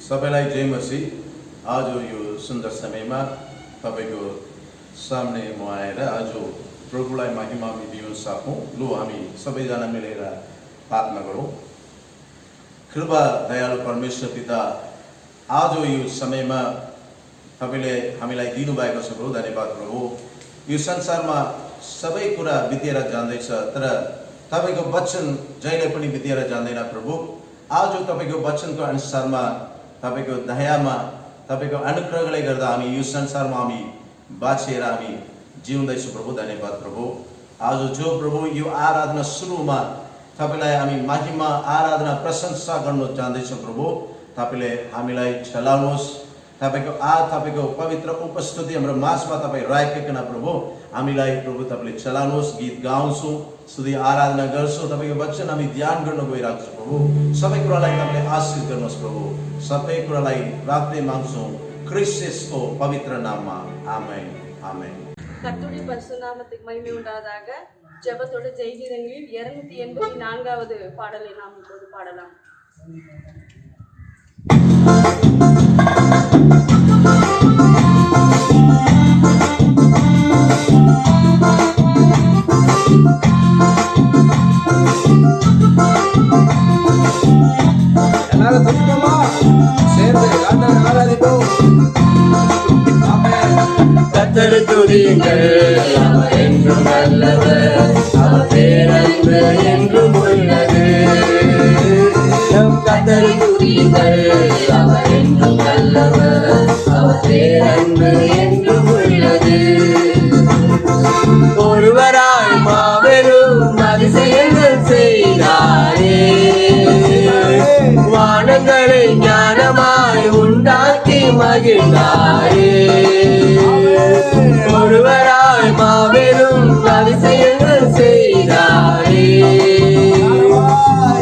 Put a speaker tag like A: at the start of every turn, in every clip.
A: सबैलाई जय मसीह। आज यो सुन्दर समयमा तपाईको सामने म आएर आज प्रभुलाई महिमा दिन सकौं। लु हामी सबैजना मिलेर प्रार्थना गरौं। कृपा दयालु परमेश्वर पिता, आज यो समयमा तपाईले हामीलाई दिनुभएको छ प्रभु, धन्यवाद प्रभु। यो संसारमा सबै कुरा बितेर जाँदैछ, तर तपाईको वचन जहिले पनि बितेर जाँदैन प्रभु। आज तपाईको वचनको अनुसारमा तपाईको दयामा तपाईको अनुग्रहले गर्दा हामी यो संसारमा हामी बाँचेर हामी जिउँदैछौँ प्रभु, धन्यवाद प्रभु। आज जो प्रभु यो आराधना सुरुमा तपाईलाई हामी महिमा आराधना प्रशंसा गर्न जाँदैछौँ प्रभु, तपाईले हामीलाई चलाउनुहोस्। तपाईको पवित्र उपस्थिति हाम्रो माझमा तपाईँ राखिकन प्रभु हामीलाई प्रभु तपाईले चलाउनुहोस्। गीत गाउँछौँ, स्तुति आराधना गर्छौँ, तपाईको वचन हामी ध्यान गर्न गइरहेको छौँ प्रभु। सबै कुरालाई तपाईले आशीष गर्नुहोस् प्रभु। सबै कुरालाई प्रार्थना माग्छौँ கிறிஸ்துவின் பவித்திர நாமமா, ஆமென் ஆமென்.
B: கர்த்தருடைய பரிசுத்த நாமத்துக்கு மகிமை உண்டாவதாக. ஜெபத்தோட ஜெயகீதங்களில் 284வது பாடலை நாம் இப்போது பாடலாம்.
C: எல்லாரும் துக்கமா சேர்ந்து ஆண்டவரை ஆராதிப்போம்.
D: கர்த்தரை துதியுங்கள், அவர் என்றும் நல்லவர், அவர் பேரன்பு என்றும் உள்ளது. கர்த்தரை துதியுங்கள், அவர் என்றும் நல்லவர், அவர் பேரன்பு என்றும் உள்ளது. ஒருவராய் மாபெரும் அதிசயங்கள் செய்தாரே, வானங்களை ஞானமாய் உண்டாக்கி மகிழ்ந்தாரே. ஒருவராய் மாபெரும் அதிசயங்கள் செய்தாரே,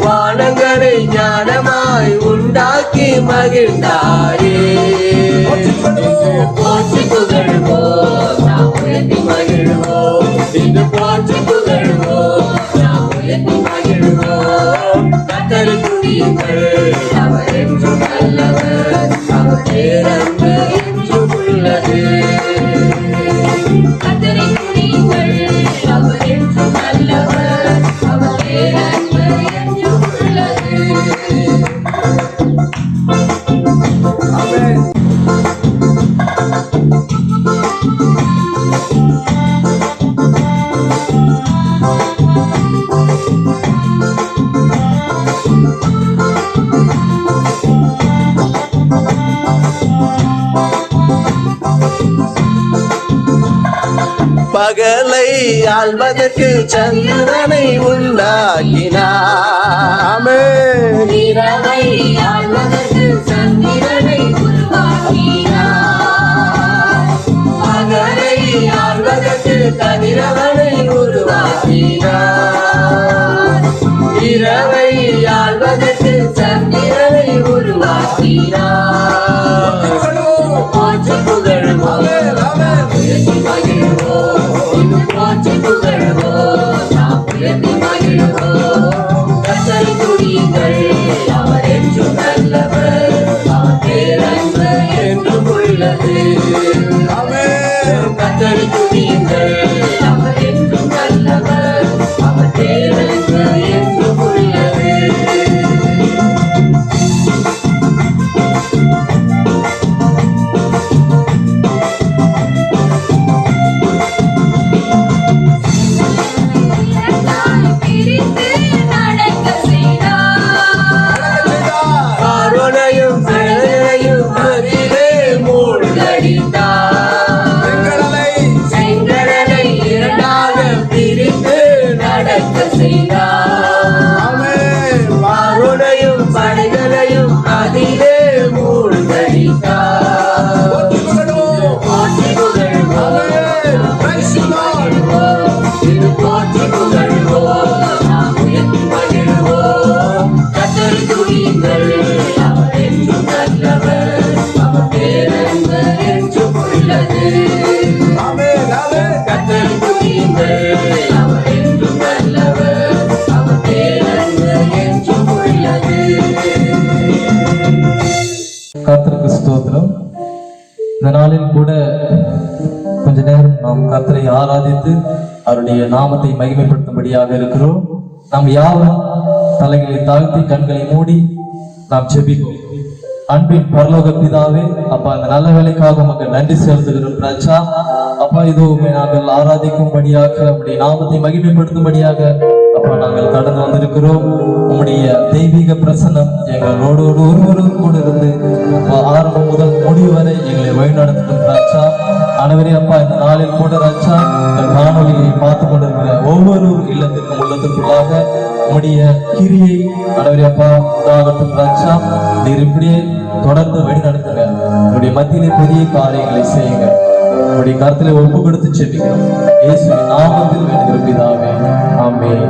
D: வானங்களை ஞானமாய் உண்டாக்கி மகிழ்ந்தாரே. போற்றி புகழ்வோம், நாம் உயர்த்தி மகிழ்வோம். இன்று போற்றி புகழ்வோம், நாம் உயர்த்தி மகிழ்வோம். கர்த்தரை துதியுங்கள், அவர் என்றும் நல்லவர், அவர் பேரன்பு என்றும் உள்ளது. கர்த்தரை துதியுங்கள், அவர் என்றும் நல்லவர், அவர் பேரன்பு என்றும் உள்ளது.
C: ஆமென்.
D: பகலை ஆள்வதற்கு சந்திரனை உண்டாக்கினார், இரவை ஆள்வதற்கு சந்திரனை உருவாக்கினார். பகலை ஆள்வதற்கு கதிரவனை உருவாக்கினார், இரவை ஆள்வதற்கு சந்திரனை உருவாக்கினார். போற்றி புகழ்வோம், உயர்த்தி மகிழ்வோம். இன்று போற்றி புகழ்வோம், நாம் உயர்த்தி மகிழ்வோம். கர்த்தரை துதியுங்கள், அவர் என்றும் நல்லவர், அவர் பேரன்பு என்றும் உள்ளது. கர்த்தரை துதியுங்கள், அவர் என்றும் நல்லவர், அவர் பேரன்பு என்றும் உள்ளது. என்றும் போற்றி புகழ்வோம் நாம் உயர்த்தி மகிழ்வோம் கர்த்தரை துதியுங்கள் அவர் என்றும் நல்லவர் அவர் பேரன்பு என்றும் உள்ளது
C: ஆமென் ஆமென்
D: கர்த்தரை துதியுங்கள் அவர் என்றும் நல்லவர் அவர் பேரன்பு என்றும் உள்ளது.
E: கர்த்தருக்கு ஸ்தோத்திரம். இந்த நாளில் கூட கொஞ்ச நேரம் நாம் கர்த்தரை ஆராதித்து அவருடைய நாமத்தை மகிமைப்படுத்தும்படியாக இருக்கிறோம். நாம் யாவரும் தலைகளை தாழ்த்தி கண்களை மூடி நாம் ஜெபிப்போம். அன்பின் பரலோக பிதாவே, அப்பா இந்த நல்ல வேலைக்காக உமக்கு நன்றி செலுத்துகிறோம் ராஜா. அப்பா இது நாங்கள் ஆராதிக்கும்படியாக உம்முடைய நாமத்தை மகிமைப்படுத்தும்படியாக அப்பா நாங்கள் கடந்து வந்திருக்கிறோம். உம்முடைய தெய்வீக பிரசன்னம் எங்களோடு ஒருவரும் கூட இருந்து ஆரம்பம் முதல் முடிவு வரை எங்களை வழிநடத்தட்டும் ராஜா. ஆண்டவரே அப்பா இந்த நாளில் கூட ராஜா இந்த காணொலியை பார்த்து கொண்டிருக்கிற ஒவ்வொரு இல்லத்திற்கும் உள்ளத்திற்குள்ளாக உம்முடைய கிரியை ஆண்டவரே அப்பா உண்டாகட்டும் ராஜா. நீர் இப்படியே தொடர்ந்து வழி நடத்துங்க. என்னுடைய மத்தியிலே பெரிய காரியங்களை செய்யுங்க. உங்களுடைய கருத்துல ஒப்பு கொடுத்து செபிக்கிறோம் இயேசுவின் நாமத்தில் வேண்டுகிற பிதாவே, ஆமென்.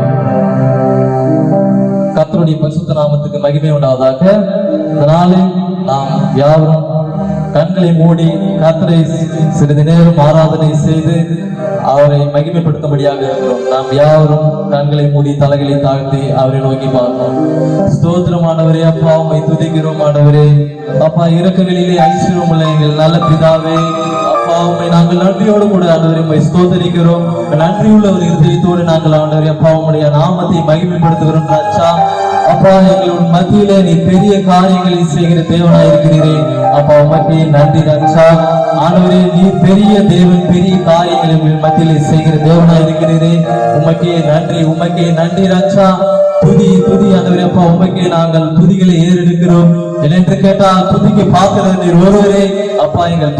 E: கர்த்தருடைய பரிசுத்த நாமத்துக்கு மகிமை உண்டாவதாக. இந்த நாளில் நாம் யாவரும் கண்களை மூடி கர்த்தரை சிறிது நேரம் ஆராதனை செய்து அவரை மகிமைப்படுத்தும்படியாக இருக்கிறோம். நாம் யாவரும் கண்களை மூடி தலைகளை தாழ்த்தி அவரை நோக்கி பார்ப்போம். ஸ்தோத்திரமானவரே அப்பா, உம்மை துதிக்கிறோம் ஆண்டவரே. அப்பா இரக்கங்களிலே ஐஸ்வர்யம் உள்ள எங்கள் நல்ல பிதாவே, அப்பா உம்மை நாங்கள் நன்றியோடு கூட ஆண்டவரை உம்மை ஸ்தோத்தரிக்கிறோம். நன்றியுள்ள ஒரு இருதயத்தோடு நாங்கள் ஆண்டவரே அப்பா உம்முடைய நாமத்தை மகிமைப்படுத்துகிறோம் ராஜா. அப்பா எங்களுடைய மத்தியிலே நீ பெரிய காரியங்களை செய்கிற தேவனாய் இருக்கிறீரே. அப்பா உமக்கு நன்றி ராஜா. ஆண்டவரே நீ பெரிய தேவன், பெரிய காரியங்களை உங்கள் மத்தியிலே செய்கிற தேவனாய் இருக்கிறீரே. உமக்கே நன்றி ராஜா. துதி ஆண்டவரே அப்பா உமக்கே நாங்கள் துதிகளை ஏறெடுக்கிறோம். என்று கேட்டால் துதிக்கு பார்க்கிறது நீர் ஒருவரே அப்பா. எங்கள்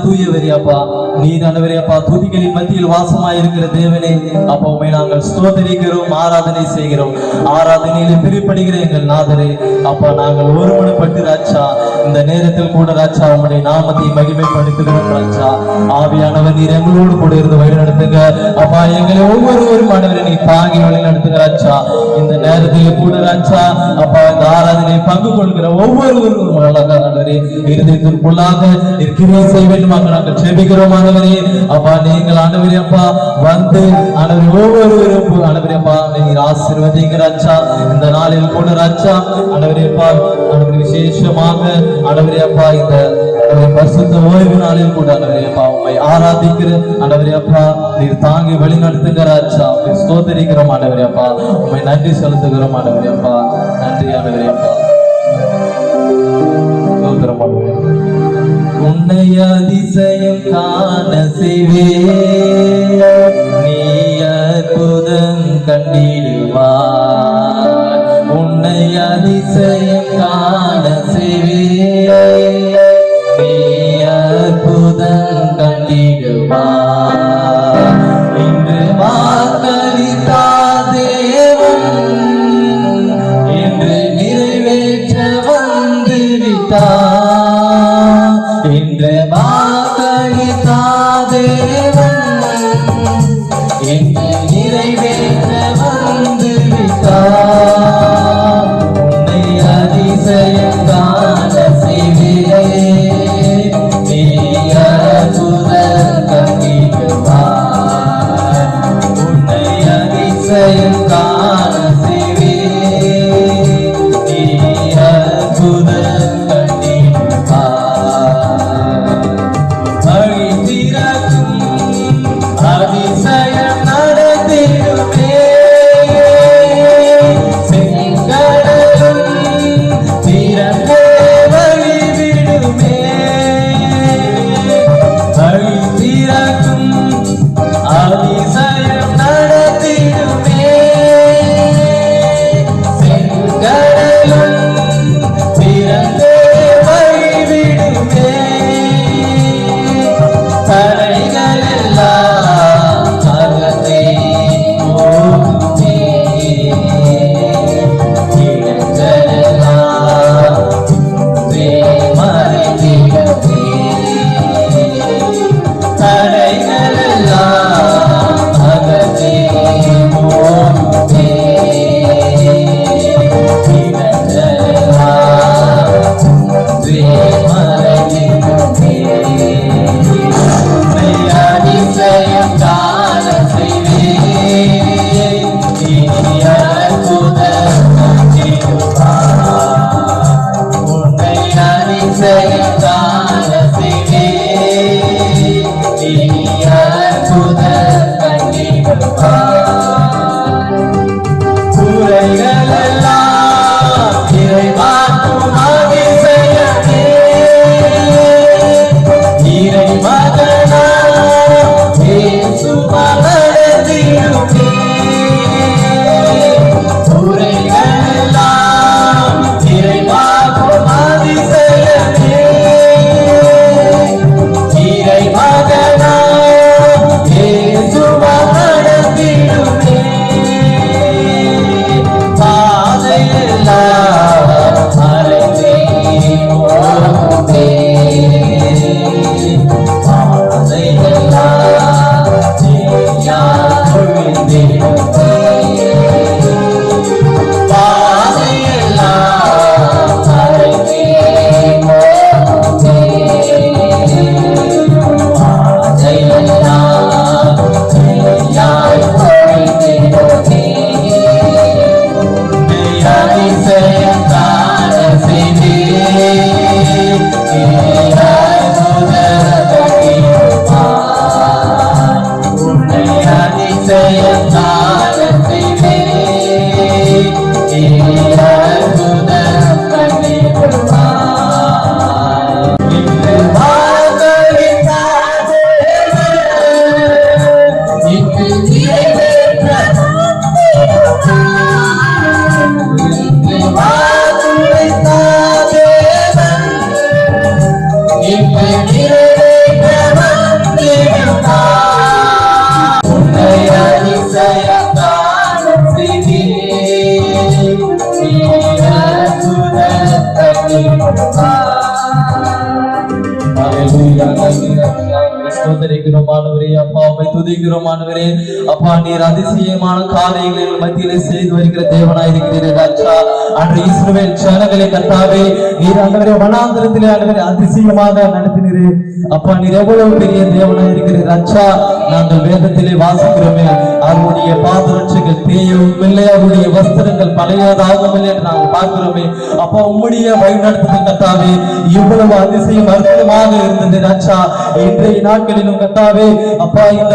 E: தூயவரே அப்பா, நீர் ஆண்டவரே அப்பா துதிகளின் மத்தியில் வாசமாய் இருக்கிற தேவனே அப்பா உம்மை நாங்கள் ஸ்தோத்திரிக்கிறோம், ஆராதனை செய்கிறோம். ஆராதனையிலே பிரிப்படுகிற எங்கள் நாதரே அப்பா, நாங்கள் ஒருமனப்பட்டு ராஜா இந்த நேரத்தில் கூட ராஜா உம்முடைய நாமத்தை மகிமைப்படுத்துகிறோம் ராஜா. ஆவியானவர் நீர் எங்களோடு கூட இருந்து வழி நடத்துங்க அப்பா. எங்களை ஒவ்வொருவரும் ஆண்டவரை நீ தாங்கி வழி நடத்துங்க ராஜா. இந்த நேரத்தில் கூட ராஜா அப்பா இந்த ஆராதனை பங்கு கொள்கிற ஒவ்வொருவரும் இருதயத்திற்குள்ளாக கிரியை செய்ய வேண்டுமாக நாங்கள் ஜெபிக்கிறோம் ஆண்டவரே. அப்பா நீங்கள் ஆண்டவரே அப்பா வந்து ஆண்டவரே ஒவ்வொருவரும் ஆண்டவரே அப்பா நீங்க ஆசீர்வதிங்க ராஜா. இந்த நாளில் கூட ராஜா ஆண்டவரே அப்பா ஆண்டவரே விசேஷமாக ஆண்டவரே அப்பா இந்த பரிசுத்த ஓய்வு நாளில் கூட ஆண்டவரே அப்பா உம்மை ஆராதிக்கிற ஆண்டவரே அப்பா நீர் தாங்கி வழி நடத்துங்க ராஜா. ஸ்தோத்திரிக்கிறோம் ஆண்டவரே அப்பா, உம்மை நன்றி செலுத்துகிறோம் ஆண்டவரே அப்பா. நன்றி ஆண்டவரே அப்பா. உன்னை அதிசயம் காண செய்வே, நீ அற்புதம் கண்டிடுவாய். உன்னை அதிசயம் காண செய்வே, நீ அற்புதம் கண்டிடுவாய். இன்று வாக்களித்தா தேவன் என்று நிறைவேற்ற வந்து விட்டார். இன்று வாக்களித்தா தேவன் என்று நிறைவேற்ற வந்து விட்டார். உன்னை அதிசயம் காண செய்வேன், நீ அற்புதம் கண்டிடுவாய். உன்னை அதிசயம் காண செய்வேன், நீ அற்புதம் அதிசயம் நடத்திடுமே. செங்கடலும் திறந்தே வழிவிடுமே. வழி திறக்கும் அதிசயம் நடத்திடுமே. அப்பா நீர் அதிசயமான காரியங்கள் மத்தியிலே செய்து வருகிற தேவனாய் இருக்கிறீர் ராஜா. அன்று இஸ்ரவேல் ஜனங்களை கர்த்தாவே நீர் ஆண்டவரே வனாந்திரத்திலே ஆண்டவரே அதிசயமாக நடத்தினீரே. அப்பா நீர் எவ்வளவு பெரிய தேவனாய் இருக்கிறீர் ராஜா. நாங்கள் வேதத்திலே வாசிக்கிறோமே, அவருடைய பாதரட்சைகள் தேயவும் இல்லை, அவருடைய வஸ்திரங்கள் பழையதாகவும் இல்லை என்று நாங்கள் பார்க்கிறோமே. அப்பா உம்முடைய வழிநடத்துதல் கர்த்தாவே இவ்வளவு அதிசயம் அற்புதமாக இருந்தது ராஜா. இன்றைய நாட்களிலும் கர்த்தாவே அப்பா இந்த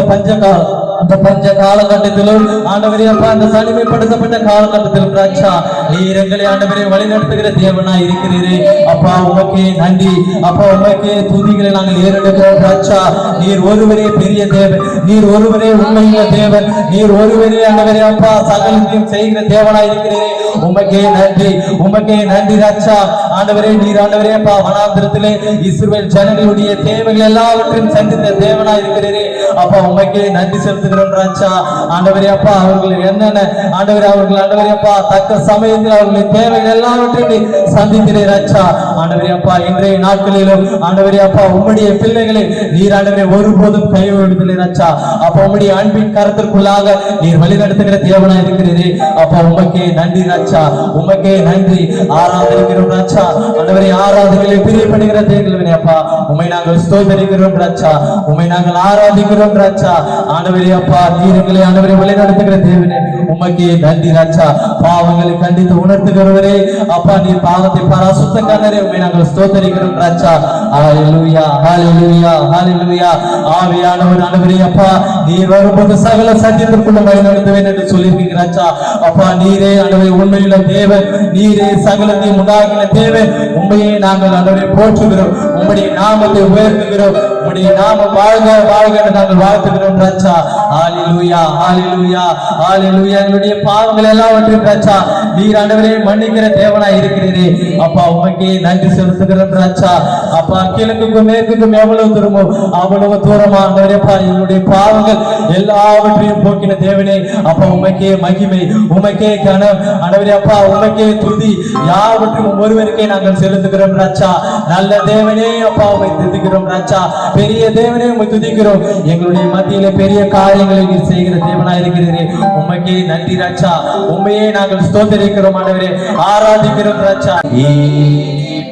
E: பஞ்ச காலகட்டத்திலும் ஆண்டவரே அப்பா இந்த தனிமைப்படுத்தப்பட்ட காலகட்டத்திலும் ராஜா நீர் எங்களை ஆண்டவரே வழி நடத்துகிற தேவனாய் இருக்கிறீரே. அப்பா உமக்கே நன்றி. அப்பா உமக்கே துதிகளை நாங்கள் ஏறெடுக்கிறோம் ராஜா. நீர் ஒருவரே பெரிய தேவன், நீர் ஒருவரே உண்மையுள்ள தேவன், நீர் ஒருவரே ஆண்டவரே அப்பா சகலத்தையும் செய்கிற தேவனாய் இருக்கிறீரே. உமக்கே நன்றி, உமக்கே நன்றி ராஜா. ஆண்டவரே நீர் ஆண்டவரே அப்பா வனாந்திரத்திலே இஸ்ரவேல் ஜனங்களுடைய தேவைகள் எல்லாவற்றையும் சந்தித்த தேவனாய் இருக்கிறீரே. அப்பா உமக்கே நன்றி செலுத்துகிறோம் ராஜா. ஆண்டவரே அப்பா அவர்கள் என்னென்ன ஆண்டவரே அவர்கள் ஆண்டவரே அப்பா தக்க சமயத்தில் அவர்களின் தேவைகள் எல்லாவற்றையும் சந்திக்கிறே ராஜா. ஆண்டவரே அப்பா இன்றைய நாட்களிலும் ஆண்டவரே அப்பா உம்முடைய பிள்ளைகளை நீர் ஆண்டவரே ஒருபோதும் கைவிடுவதில்லை ராஜா. அப்பா உம்முடைய அன்பின் கருத்திற்குள்ளாக நீர் வழி நடத்துகிற தேவனாய் இருக்கிறீரே. அப்பா உமக்கே நன்றி ராஜா, உமக்கே நன்றி. ஆராதிக்கிறோம் ராஜா. ஆண்டவரே ஆராதனைகளை பிரியப்படுகிற தேவனே அப்பா உம்மை நாங்கள் ஸ்தோத்திரிக்கிறோம் ராஜா, உம்மை நாங்கள் ஆராதிக்கிறோம் ராஜா. ஆண்டவரே அப்பா நீர் எங்களை ஆண்டவரே வழி நடத்துகிற தேவனே உமக்கே நன்றி ராஜா. பாவங்களை கண்டித்து உணர்த்துகிறவரே அப்பா நீர் பாவத்தை பராசுத்த கண்ணரே உம்மை நாங்கள் ஸ்தோத்திரிக்கிறோம் ராஜா. ஹalleluya ஹalleluya ஹalleluya. ஆவியானவர் ஆண்டவரே அப்பா நீர் வரும்போது சகல சத்தியத்திற்குள்ள வழி நடத்துவேன் என்று சொல்லியிருக்கீங்க ராஜா. அப்பா நீரே ஆண்டவரே உண்மையுள்ள தேவன், நீரே சகலத்தையும் உண்டாக்கின தேவன். உண்மையை நாங்கள் ஆண்டவரை போற்றுகிறோம், உம்முடைய நாமத்தை உயர்த்துகிறோம், உம்முடைய நாமம் வாழ்க வாழ்க என்று நாங்கள் வாழ்த்துகிறோம் ராஜா. ஹalleluya ஹalleluya ஹalleluya. எங்களுடைய பாவங்கள் எல்லாவற்றையும் ராஜா நீர் ஆண்டவரே மன்னிக்கிற தேவனாய் இருக்கிறீரே. அப்பா உமக்கே நன்றி செலுத்துகிறோம் ராஜா. அப்பா கிழக்குக்கும் மேற்குக்கும் எவ்வளவு தூரமோ அவ்வளவு தூரமா ஆண்டவரே அப்பா எங்களுடைய பாவங்கள் எல்லாவற்றையும் போக்கின தேவனே. அப்பா உமக்கே மகிமை, உமக்கே கனம் ஆண்டவரே அப்பா உமக்கே துதி யாவற்றையும் ஒருவருக்கே நாங்கள் செலுத்துகிறோம் ராஜா. நல்ல தேவனே அப்பா உம்மை துதிக்கிறோம் ராஜா. பெரிய தேவனே உம்மை துதிக்கிறோம். எங்களுடைய மத்தியிலே பெரிய காரியங்களை நீர் செய்கிற தேவனாய் இருக்கிறீரே. உமக்கே நன்றி ராஜா. உம்மையே நாங்கள் ஸ்தோத்திரிக்கிறோம் ஆண்டவரே, ஆராதிக்கிறோம் ராஜா.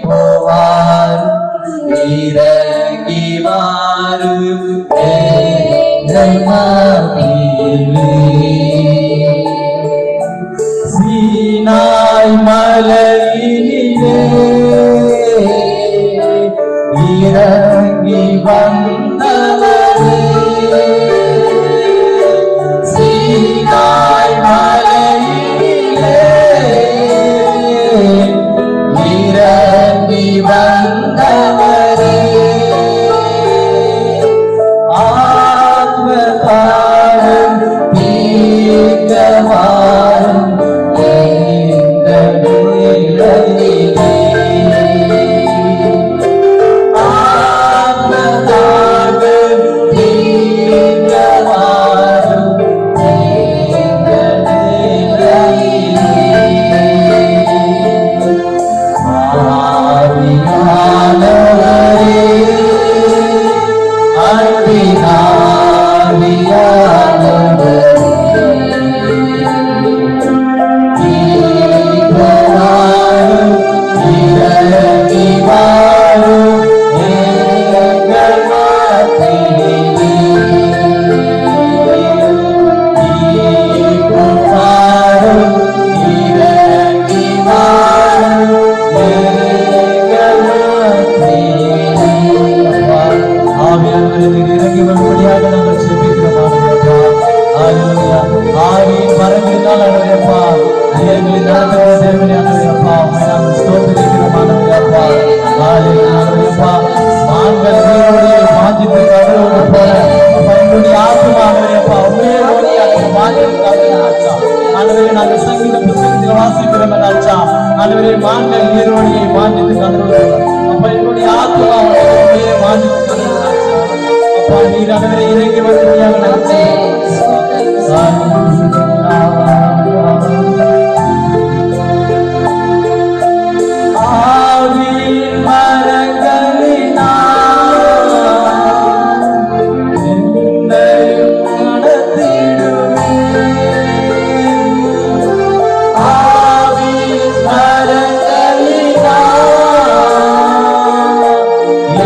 E: போவார் இறங்கி வாரு சீனாய் மலையிலே இறங்கி வந்தவரே, சீனாய் மலையிலே இறங்கி வந்தவரே, ஆத்மபாரம் தீர்க்கவாரும் இந்த நிலையிலே, ஆத்மபாரம் ஆவியின் வரங்களினால் ஆண்டவரே அப்பா எங்களை நடத்துகிற தேவனே ஆண்டவரே அப்பா உம்மை நாங்கள் ஸ்தோத்திரிக்கிறோம் ஆண்டவரே அப்பா ஹalleluya ஆண்டவரே அப்பா மான்கள் நீரோடையை வாஞ்சித்து கடலோடு போல அப்பா எங்களுடைய ஆத்துமா ஆண்டவரே அப்பா உம்மையே நோக்கி நாங்கள் வாஞ்சித்து ஆண்டவரே நாங்கள் சங்கீத புத்தகத்தில் வாசிக்கிறோம் என்றாச்சா ஆண்டவரே மான்கள் நீரோடையை வாஞ்சித்து கடலோடு அப்பா எங்களுடைய ஆத்துமா உம்மையே வாஞ்சித்து கடலோடு அப்பா நீர் ஆண்டவரே இறங்கி வருவதாக நினைச்சேன் ஆவியின் மரங்களினால் என்னையும் நடத்திடுமே ஆவியின் மரங்களினால்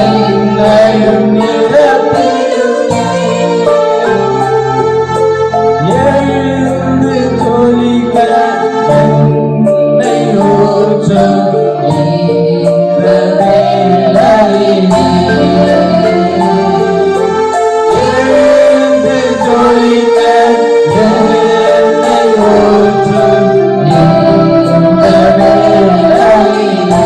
E: என்னையும் நிரப்பிடுமே எழுந்து ஜொலிக்க என்னை ஊற்றும் இந்த வேளையிலே. எழுந்து ஜொலிக்க என்னை ஊற்றும் இந்த வேளையிலே.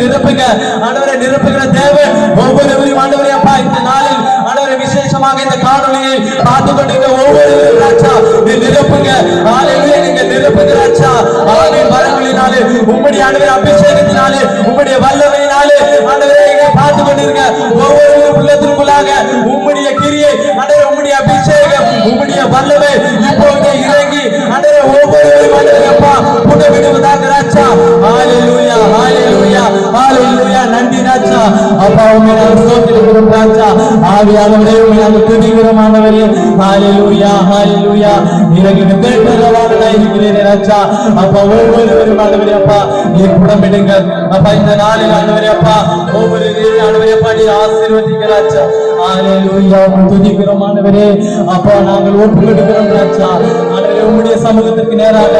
E: ஆவியானவரே நிரப்புகிற தேவன் ஒவ்வொருவரையும் ஆண்டவரே அப்பா இந்த நாளில் ஆண்டவரே விசேஷமாக இந்த காணொளியை பார்த்து கொண்டிருக்கிற ஒவ்வொருவரும் ராஜா நீ நிரப்புங்க ஹalleluya நீங்க நிரப்புங்க ராஜா ஆவியின் வரங்களினாலே உம்முடைய ஆண்டவரே அபிஷேகத்தினாலே உம்முடைய வல்லமையினாலே ஆண்டவரே இங்க பார்த்து கொண்டிருக்க ஒவ்வொரு உள்ளத்திற்குள்ளாக உம்முடைய கிரியை ஆண்டவரே உம்முடைய அபிஷேகம் உம்முடைய வல்லமை இப்போது இறங்கி ஆண்டவரே ஒவ்வொருவரும் ஆண்டவரே அப்பா புட விடுவதாக ராஜா ஹalleluya ஹalleluya ஹalleluya நன்றி ராஜா அப்பா உம்மை நாங்கள் ஸ்தோத்திரிக்கிறோம் ராஜா ஆவியானவரே உம்மை நாங்கள் துதிக்கிறோம் ஆண்டவரே ஹalleluya ஹalleluya இறங்கி பெற்றவராக இருக்கிறீரே ராஜா அப்பா ஒவ்வொருவரும் ஆண்டவரே அப்பா நீர் புடமிடுங்க அப்பா இந்த நாளில் ஆண்டவரே அப்பா ஒவ்வொருவரையும் ஆண்டவரே அப்பா நீர் ஆசீர்வதிங்க ராஜா ஹalleluya துதிக்கிறோம் ஆண்டவரே அப்பா நாங்கள் ஒப்பு கொடுக்கிறோம் ராஜா ஆண்டவரே உம்முடைய சமூகத்திற்கு நேராக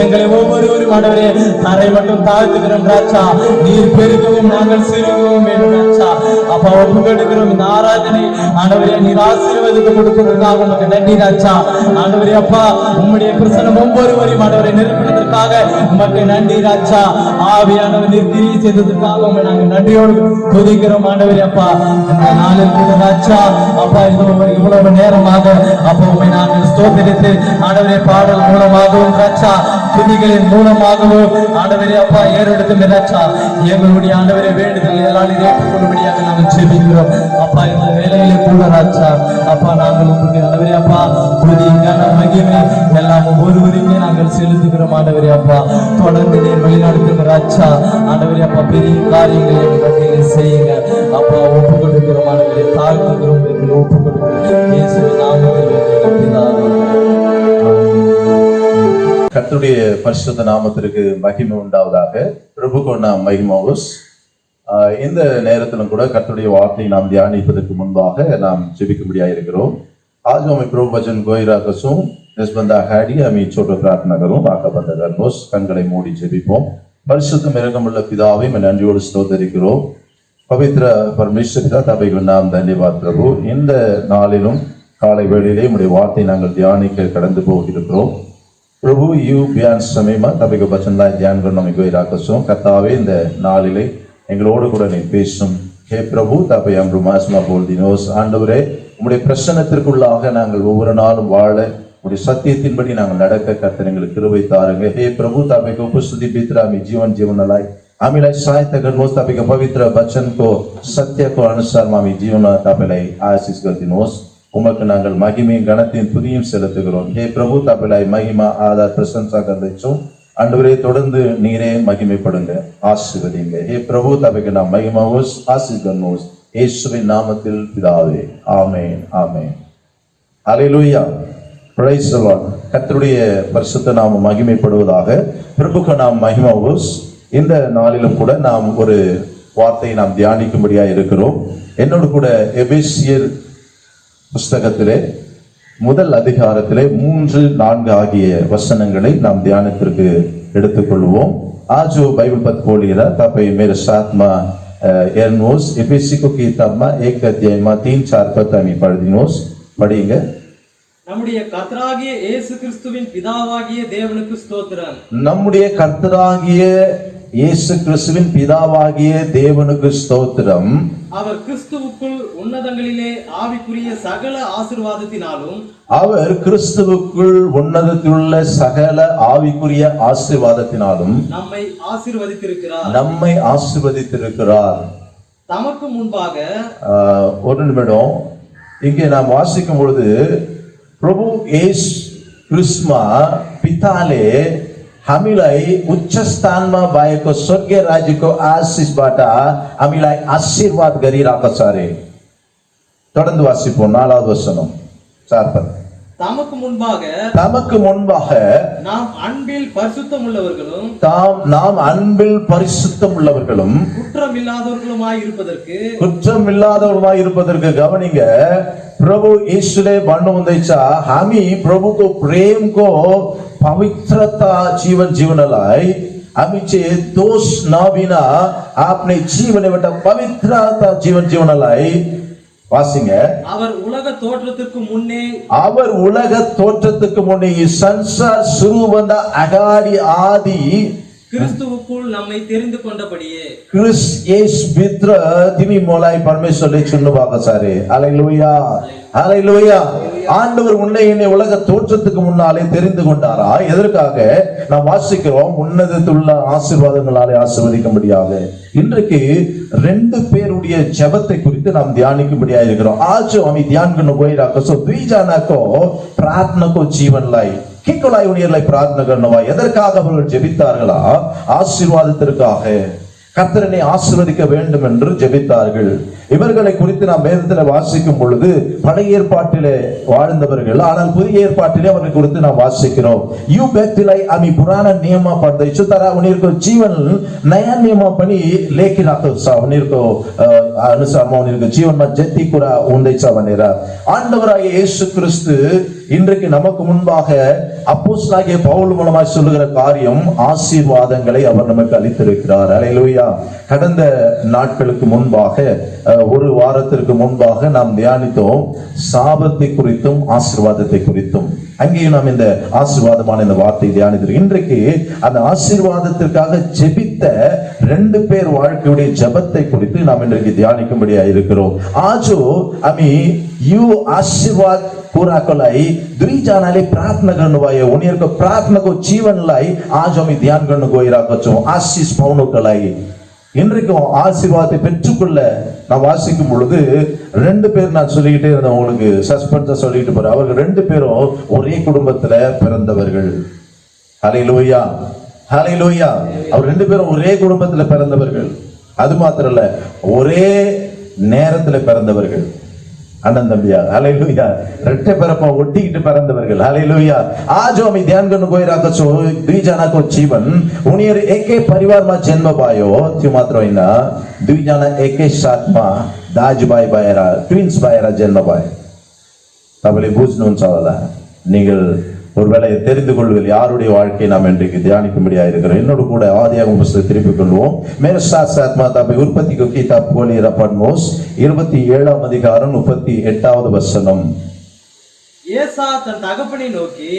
E: எங்களை ஒவ்வொருவரும் ஆண்டவரே தரை மட்டும் தாழ்த்துகிறோம் ராஜா நீர் பெருகவும் நாங்கள் சிறுகவும் வேண்டும் ராஜா அப்பா ஒப்பு கொடுக்கிறோம் இந்த ஆராதனை ஆண்டவரே நீர் ஆசீர்வாதத்தை கொடுக்கிறதுக்காக உமக்கு நன்றி ராஜா ஆண்டவரே அப்பா உம்முடைய பிரசன்னம் ஒவ்வொருவரையும் ஆண்டவரை நிரப்பினதற்காக உமக்கு நன்றி ராஜா ஆவியானவர் நீர் கிரியை செய்ததற்காக உம்மை நாங்கள் நன்றியோடு துதிக்கிறோம் ஆண்டவரே அப்பா இந்த நாளில் கூட ராஜா அப்பா இவ்வளவு நேரமாக அப்பா உம்மை நாங்கள் ஸ்தோத்திரித்து ஆண்டவரே பாடல் மூலமாகவும் ராஜா துதிகளின் மூலமாகவும் ஆண்டவரே அப்பா ஏறெடுக்கும் ராஜா எங்களுடைய ஆண்டவரே வேண்டுதல் எல்லாம் ஏற்றுக்கொள்ளும்படியாக நாங்கள் ஜெபிக்கிறோம் அப்பா இந்த வேலையிலே கூட ராஜா அப்பா நாங்கள் உங்களுக்கு ஆண்டவரே அப்பா துதி கன மகிமை எல்லாம் ஒவ்வொருவரையுமே நாங்கள் செலுத்துகிறோம் ஆண்டவரே அப்பா தொடர்ந்து நீர் வழிநடத்துங்க ராஜா ஆண்டவரே அப்பா பெரிய காரியங்களை மத்தியிலே செய்யுங்க அப்பா ஒப்பு கொடுக்கிறோம் ஆண்டவரே தாழ்த்துகிறோம் ஒப்பு கொடுக்கிறோம் இயேசுவின் நாமத்தில் வேண்டிய பிதாவே
A: கர்த்தருடைய பரிசுத்த நாமத்திற்கு மகிமை உண்டாவதாக. பிரபு को नाम महिमा होस्. இந்த நேரத்திலும் கூட கர்த்தருடைய வார்த்தையை நாம் தியானிப்பதற்கு முன்பாக நாம் ஜெபிக்கும்படியாக இருக்கிறோம். आज हम प्रभु वचन गइरहेका छौँ। यसभन्दा अगाडि हामी छोटो प्रार्थना गरौँ। आँखा बन्द गर्नुहोस्, कண்களை மூடி ஜெபிப்போம். பரிசுத்த இரக்கமுள்ள பிதாவே, நன்றியோடு ஸ்தோத்திரிக்கிறோம். பவித்திர பரமேஸ்வரா, तपाईँको नाम धन्यवाद प्रभु. இந்த நாளிலும் காலை வேளையிலே உம்முடைய வார்த்தை நாங்கள் தியானிக்க கடந்து போகிறோம். प्रभु यो बिहान समयमा तपाईँको वचनलाई ध्यान गर्न हामी गइरहेका छौँ. कर्तावे இந்த நாளிலே எங்களோடு கூட நீர் பேசும். हे प्रभु, तपाईँ हाम्रो माझमा बोलिदिनुहोस्. ஆண்டவரே, உம்முடைய பிரசன்னத்திற்குள்ளாக நாங்கள் ஒவ்வொரு நாளும் வாழ, உம்मुடைய सत्यத்தின்படி நாங்கள் நடக்க கர்த்தர் எங்களுக்கு கிருபை தாருங்க. हे प्रभु, तपाईको उपस्थिति भित्र हामी जीवन जिउनलाई हामीलाई सहायता गर्नुहोस्. तपाईको पवित्र वचनको सत्यको अनुसारमा हामी जिउन तपाईलाई आशिष गरिदिनुहोस्. उमको नाங்கள் மகிமை கனத்தின் துதியும் செலுத்துகிறோம். हे प्रभु, तपाईलाई महिमा आदर प्रशंसा गर्दैछौँ. ஆண்டவரே, தொடர்ந்து நீரே மகிமைப்படுங்க, ஆசீர்வதிங்க. हे प्रभु, तपाईको नाम महिमा होस्, आशीष गर्नुहोस्. இயேசுவின் நாமத்தில் பிதாவே, ஆமென், ஆமென். ஹல்லேலூயா, பிரைஸ் தி லார்ட். கர்த்தருடைய பரிசுத்த நாமம் மகிமைப்படுவதாக. பிரபுக்கு நாம் மகிமா ஹோஸ். இந்த நாளிலும் கூட நாம் ஒரு வார்த்தையை நாம் தியானிக்கும்படியாக இருக்கிறோம். என்னோடு கூட எபேசியர் புஸ்தகத்திலே முதல் அதிகாரத்திலே 3-4 ஆகிய वचनங்களை நாம் தியானத்திற்கு எடுத்துக்கொள்வோம். आज जो बाइबल पद खोलेर तपाईँ मेरो साथमा हेर्नुहोस्. एफेसीको किताबमा 1 अध्यायमा 3-4 पद हामी पढिदिनुहोस्. पढिங்க.
F: நம்முடைய கர்த்தராகிய இயேசு கிறிஸ்துவின் பிதாவாகிய தேவனுக்கு ஸ்தோத்திரம்.
A: நம்முடைய கர்த்தராகிய இயேசு கிறிஸ்துவின் பிதாவாகிய தேவனுக்கு ஸ்தோத்திரம்.
F: அவர் கிறிஸ்துவுக்குள் உன்னதங்களிலே ஆவிக்குரிய சகல ஆசீர்வாதத்தினாலும்
A: அவர் கிறிஸ்துவுக்குள் உன்னதத்திலுள்ள சகல ஆவிக்குரிய ஆசீர்வாதத்தினாலும்
F: நம்மை ஆசீர்வதித்திருக்கிறார்.
A: நம்மை ஆசீர்வதித்திருக்கிறார்.
F: தமக்கு முன்பாக
A: ஒரு நிமிடம் இங்கே நாம் வாசிக்கும் பொழுது प्रभु येशू ख्रिस्टमा पिताले हामीलाई उच्च स्थानमा भएको स्वर्गीय राज्यको आशिषबाट हामीलाई आशीर्वाद गरिरहेको छ अरे. தொடர்ந்து வாசிப்போம். 4வது வசனம் 4 பத்.
F: தமக்கு முன்பாக நாம் அன்பில் பரிசுத்தம் உள்ளவர்களும் குற்றமில்லாதவர்களுமாய் இருப்பதற்கு கவனிங்க. प्रभु यीशुले भन्नुहुँदैछ हामी प्रभुको प्रेमको पवित्रता जीवन जिउनलाई हामी चाहिँ दोष नबिना आफ्नै जीवनबाट पवित्रता जीवन जिउनलाई வாசிங்க. அவர் உலக தோற்றத்துக்கு
A: முன்னே संसार सुरु भन्दा अगाडि आदि
F: கிறிஸ்துவுக்குள் நம்மை தெரிந்து கொண்டபடியே
A: क्रिस्ट येशू भित्र तिमी मलाई परमेश्वरले चुन्नु भएको छ अरे. Hallelujah, hallelujah. ஆண்டவர் உன்னை என்னை உலக தோற்றத்துக்கு முன்னாலே தெரிந்து கொண்டாரா? எதற்காக? நாம் வாசிக்கிறோம், உன்னதத்துள்ள ஆசீர்வாதங்களாலே ஆசீர்வதிக்கும்படியாக. இன்றைக்கு 2 பேருடைய ஜெபத்தை குறித்து நாம் தியானிக்கும்படியாக இருக்கிறோம். आज हामी ध्यान गर्न गइरहेको छौँ 2 जनाको प्रार्थनाको जीवनलाई. के को लागि उनीहरूलाई प्रार्थना गर्नुभयो? எதற்காக அவர்கள் ஜெபித்தார்களா? ஆசீர்வாதத்திற்காக. கர்த்தரை ஆசீர்வதிக்க வேண்டும் என்று ஜெபித்தார்கள். இவர்களை குறித்து நாம் வேதத்தில் வாசிக்கும் பொழுது பழைய ஏற்பாட்டிலே வாழ்ந்தவர்கள், ஆனால் புதிய ஏற்பாட்டிலே அவர்களை குறித்து நாம் வாசிக்கிறோம். यो व्यक्तिलाई हामी पुरानो नियममा पढ्दैछौँ, तर उनीहरूको जीवन नयाँ नियममा पनि लेखिरहेको छ. उनीहरूको अनुसारमा उनीहरूको जीवनमा जति कुरा हुँदैछ भनेर. ஆண்டவராகிய இயேசு கிறிஸ்து இன்றைக்கு நமக்கு முன்பாக அப்போஸ்தலனாகிய பவுல் மூலமாய் சொல்லுகிற காரியம், ஆசீர்வாதங்களை அவர் நமக்கு அளித்திருக்கிறார். அல்லேலூயா. கடந்த நாட்களுக்கு முன்பாக, ஒரு வாரத்திற்கு முன்பாக நாம் தியானித்தோம் சாபத்தை குறித்தும் ஆசீர்வாதத்தை குறித்தும். அங்கேயும் நாம் இந்த ஆசீர்வாதமான இந்த வார்த்தை தியானித்தோம். இன்றைக்கு அந்த ஆசீர்வாதத்திற்காக ஜெபித்த 2 பேர் வாழ்க்கையுடைய ஜெபத்தை குறித்து நாம் இன்றைக்கு தியானிக்கும்படியாக இருக்கிறோம். आजो हामी यो आशीर्वाद कुराको लागि 2 जनाले प्रार्थना गर्नुभयो. उनीहरूको प्रार्थनाको जीवनलाई आज हामी ध्यान गर्न गइरहेका छौँ आशीष पाउनको लागि. இன்றைக்கும் ஆசீர்வாதத்தை பெற்றுக்கொள்ள நான் வாசிக்கும் பொழுது 2 பேர் நான் சொல்லிக்கிட்டே இருந்தேன், உங்களுக்கு சஸ்பென்ஸா சொல்லிட்டு போறேன். அவர்கள் 2 பேரும் ஒரே குடும்பத்துல பிறந்தவர்கள். ஹல்லேலூயா, ஹல்லேலூயா. அவர் 2 பேரும் ஒரே குடும்பத்துல பிறந்தவர்கள். அது மாத்திரம் இல்ல, ஒரே நேரத்துல பிறந்தவர்கள்.
F: अनंत तंबिया हालेलुया रट्टे परपा ओट्टिकिट्टु पिरंदवர்கள் हालेलुया आज हम ध्यान गर्न गइरहेको छौं दुई जनाको जीवन उनीहरु एकै परिवारमा जन्म भयो त्यो मात्र हैन दुई जना एकै साथमा दाजुभाइ भएर ट्विन्स भएर जन्म भए तपाईले बुझ्नुहुन्छ होला நீங்கள் ஒருவேளை தெரிந்து கொள்வதில் யாருடைய வாழ்க்கையை நாம் இன்றைக்கு தியானிக்கும்படியா இருக்கிறோம் என்னோடு கூட ஆதியாகமம் புத்தகத்தை திருப்பிக் கொள்வோம் मेरे साथ साथ में तपाईं उत्पत्तिको किताब खोलेर पढ्नुहोस् 27ஆம் அதிகாரம் 38வது வசனம் ஏசா தன் தகப்பனை நோக்கி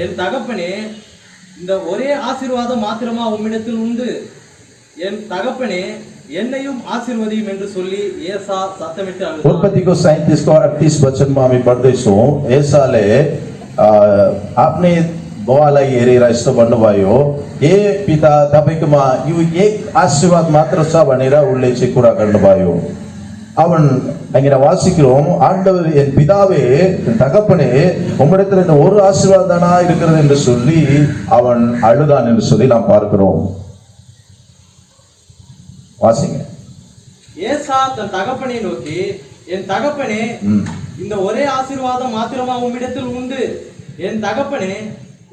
F: என் தகப்பனே இந்த ஒரே ஆசீர்வாதம் மாத்திரமா உம்மிடத்தில் உண்டு என் தகப்பனே என்னையும் ஆசீர்வதியும் என்று சொல்லி ஏசா சத்தமிட்டு அழுதான் उत्पत्तिको 37को 38 वचनमा हामी पढ्दैछौँ एसाले आफ्नै बुवालाई हेरेर यस्तो भन्नुभयो ए पिता तपाईकोमा यो एक आशीर्वाद मात्र छ भनेर उनले चाहिँ कुरा गर्नुभयो அவன் அங்கே வாசிக்கிறோம் ஆண்டவர் என் பிதாவே என் தகப்பனே உம்மிடத்தில் இந்த ஒரு ஆசீர்வாதம் தானா இருக்கிறது என்று சொல்லி அவன் அழுதான் என்று சொல்லி நாம் பார்க்கிறோம் வாசிங்க ஏசா தன் தகப்பனை நோக்கி என் தகப்பனே இந்த ஒரே ஆசீர்வாதம் மாத்திரமா உம்மிடத்தில் உண்டு என் தகப்பனே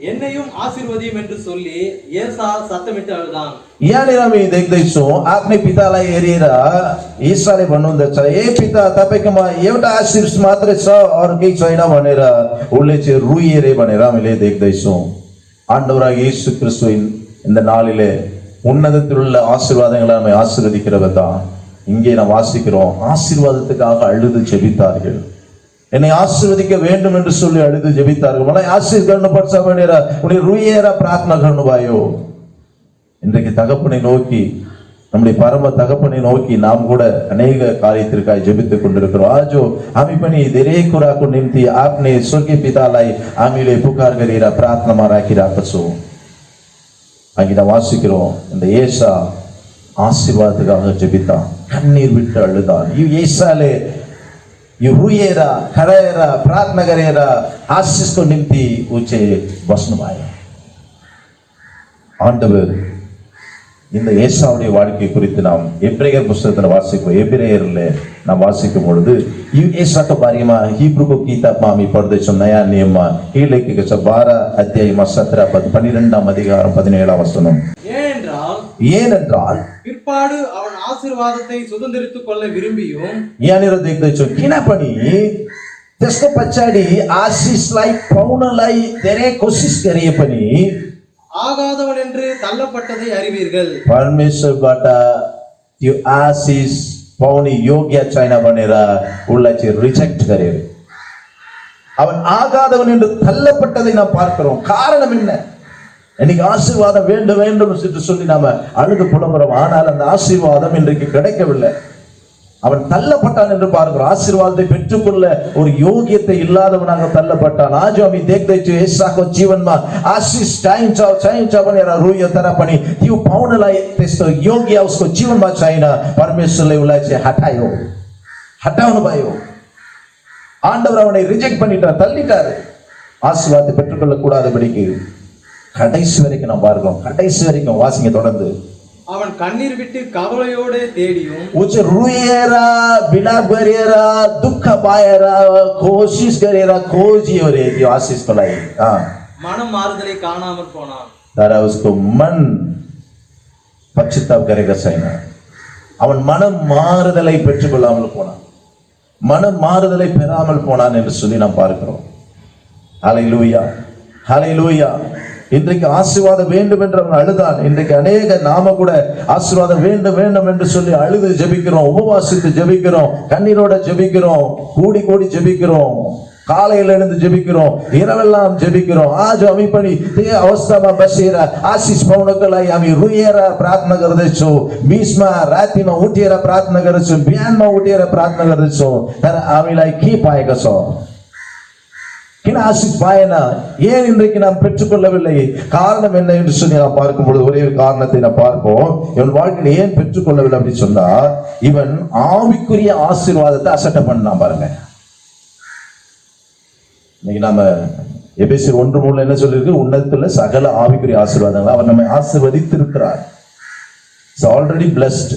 F: என்னையும் ஆசீர்வதியும் என்று சொல்லி ஏசா சத்தமிட்டு அழுதான் यहाँनिर हामी देख्दैछौँ आफ्नै पितालाई हेरेर ईसाले भन्नुहुँदछ ए पिता तपाईकोमा एउटा आशीर्वाद मात्रै छ अरू केही छैन भनेर उनले चाहिँ रुइएर भनेर हामीले देख्दैछौँ ஆண்டவராகிய இயேசு கிறிஸ்துவின் இந்த நாளிலே உன்னதத்தில் உள்ள ஆசீர்வாதங்களை நம்மை ஆசீர்வதிக்கிறவர் தான் இங்கே நாம் வாசிக்கிறோம் ஆசீர்வாதத்துக்காக அழுது ஜெபித்தார்கள் என்னை ஆசீர்வதிக்க வேண்டும் என்று சொல்லி அழுது ஜெபித்தார்கள் मलाई आशीष गर्नुपर्छ भनेर उनी रुएर प्रार्थना गर्नुभयो இன்றைக்கு தகப்பனை நோக்கி நம்முடைய பரம தகப்பனை நோக்கி நாம் கூட अनेक कार्यத்திற்காக ஜெபித்துக் கொண்டிருக்கிறோம் आजो हामी पनि धेरै कुराको निम्ति आफ्नै स्वर्गीय पितालाई हामीले पुकार गरेर प्रार्थनामा राखिरहेका छौँ அங்கே வாசிக்கிறோம் இந்த ஏசா ஆசீர்வாதத்துக்காக ஜெபித்தான் கண்ணீர் விட்டு அழுதான் ஏசாலே यो रुएर खराएर प्रार्थना गरेर आशीषको निम्ति ऊ चाहिँ बस्नु भयो ஆண்டவர் இந்த ஏசாவுடைய வாழ்க்கை குறித்து நாம் எபிரேயர் புத்தகத்தில் வாசிக்கிறோம் எபிரேயர்ல நாம் வாசிக்கும் பொழுது यो एसाको बारेमा हिब्रूको किताबमा हामी पढ्दैछौँ नयाँ नियममा के लेखेको छ 12 अध्यायमा 17 पद 12आम अधिकार 17 वचனம் ஏனென்றால் பிற்பாடு அவன் ஆசீர்வாதத்தை சுதந்திரித்துக் கொள்ள விரும்பியும் यहाँनिर देख्दैछौँ किनभने त्यसको पछाडि आशीषलाई पाउनलाई धेरै कोसिस गरिए पनि ஆகாதவன் என்று தள்ளப்பட்டதை அறிவீர்கள் परमेश्वरबाट त्यो आशीष पाउने योग्य छैन भनेर उसलाई चाहिँ रिजेक्ट गरे அவன் ஆகாதவன் என்று தள்ளப்பட்டதை நாம் பார்க்கிறோம் காரணம் என்ன இன்னைக்கு ஆசீர்வாதம் வேண்டும் வேண்டும் என்று சொல்லி நாம அழுது புலம்புறோம் ஆனால் அந்த ஆசீர்வாதம் இன்றைக்கு கிடைக்கவில்லை அவன் தள்ளப்பட்டான் என்று பார்க்கிறோம் ஆசீர்வாதத்தை பெற்றுக்கொள்ள ஒரு யோகியத்தை इल्लादवनाக तल्लपट्टान आज हामी देख्दैछौँ एसाको जीवनमा आशीष चाहिन्छ भनेर रोयो तर पनि त्यो पाउनलाई त्यस्तो योग्य उसको जीवनमा छैन परमेश्वरले उसलाई चाहिँ हटाउनु भयो ஆண்டவர் அவனை ரிஜெக்ட் பண்ணிட்டார் தள்ளிட்டார் ஆசீர்வாதத்தை பெற்றுக்கொள்ள கூடாதபடிக்கு கடைசி வரைக்கும் நாம் பார்க்கிறோம் கடைசி வரைக்கும் வாசிங்க தொடர்ந்து அவன் கண்ணீர் விட்டு கவலையோடு தேடியும் उच रुएर बिलाप गरेर दुःख पाएर कोशिश गरेर खोजियो रे त्यो आशीषको लागि மனம் மாறுதலை காணாமல் போனான் तर उसको मन पश्चाताप गरेको छैन அவன் மனம் மாறுதலை பெற்றுக்கொள்ளாமல் போனான் மனம் மாறுதலை பெறாமல் போனான் என்று சொல்லி நாம் பார்க்கிறோம் ஹல்லேலூயா ஹல்லேலூயா இன்றைக்கு ஆசீர்வாதம் வேண்டும் என்று அவன் அழுதான் இன்றைக்கு अनेक நாம கூட ஆசீர்வாதம் வேண்டும் வேண்டும் என்று சொல்லி அழுது ஜெபிக்கிறோம் உபவாசித்து ஜெபிக்கிறோம் கண்ணீரோட ஜெபிக்கிறோம் கூடி கூடி ஜெபிக்கிறோம் காலையில எழுந்து ஜெபிக்கிறோம் இரவெல்லாம் ஜெபிக்கிறோம் आज हामी पनि त्यही अवस्थामा बसेर आशीष पाउनको लागि हामी रुएर प्रार्थना गर्दैछौँ बिचमा रातिमा उठेर प्रार्थना गर्दैछौँ बिहानमा उठेर प्रार्थना गर्दैछौँ तर हामीलाई के पाएको छ किन आशीष पाएन ஏன் இன்றைக்கு நாம் பெற்றுக்கொள்ளவில்லை காரணம் என்ன என்று சொல்லி நாம் பார்க்கும் பொழுது ஒரே ஒரு காரணத்தை நாம் பார்ப்போம் இவன் வாழ்க்கையில் ஏன் பெற்றுக்கொள்ளவில்லை அப்படி சொன்னா இவன் ஆவிக்குரிய ஆசீர்வாதத்தை அசட்டை பண்ணான் பாருங்க இன்னைக்கு நாம எபேசியர் 1:3 என்ன சொல்லிருக்கு உன்னதத்துல சகல ஆவிக்குரிய ஆசீர்வாதங்கள் அவர் நம்மை ஆசீர்வதித்திருக்கிறார் is already blessed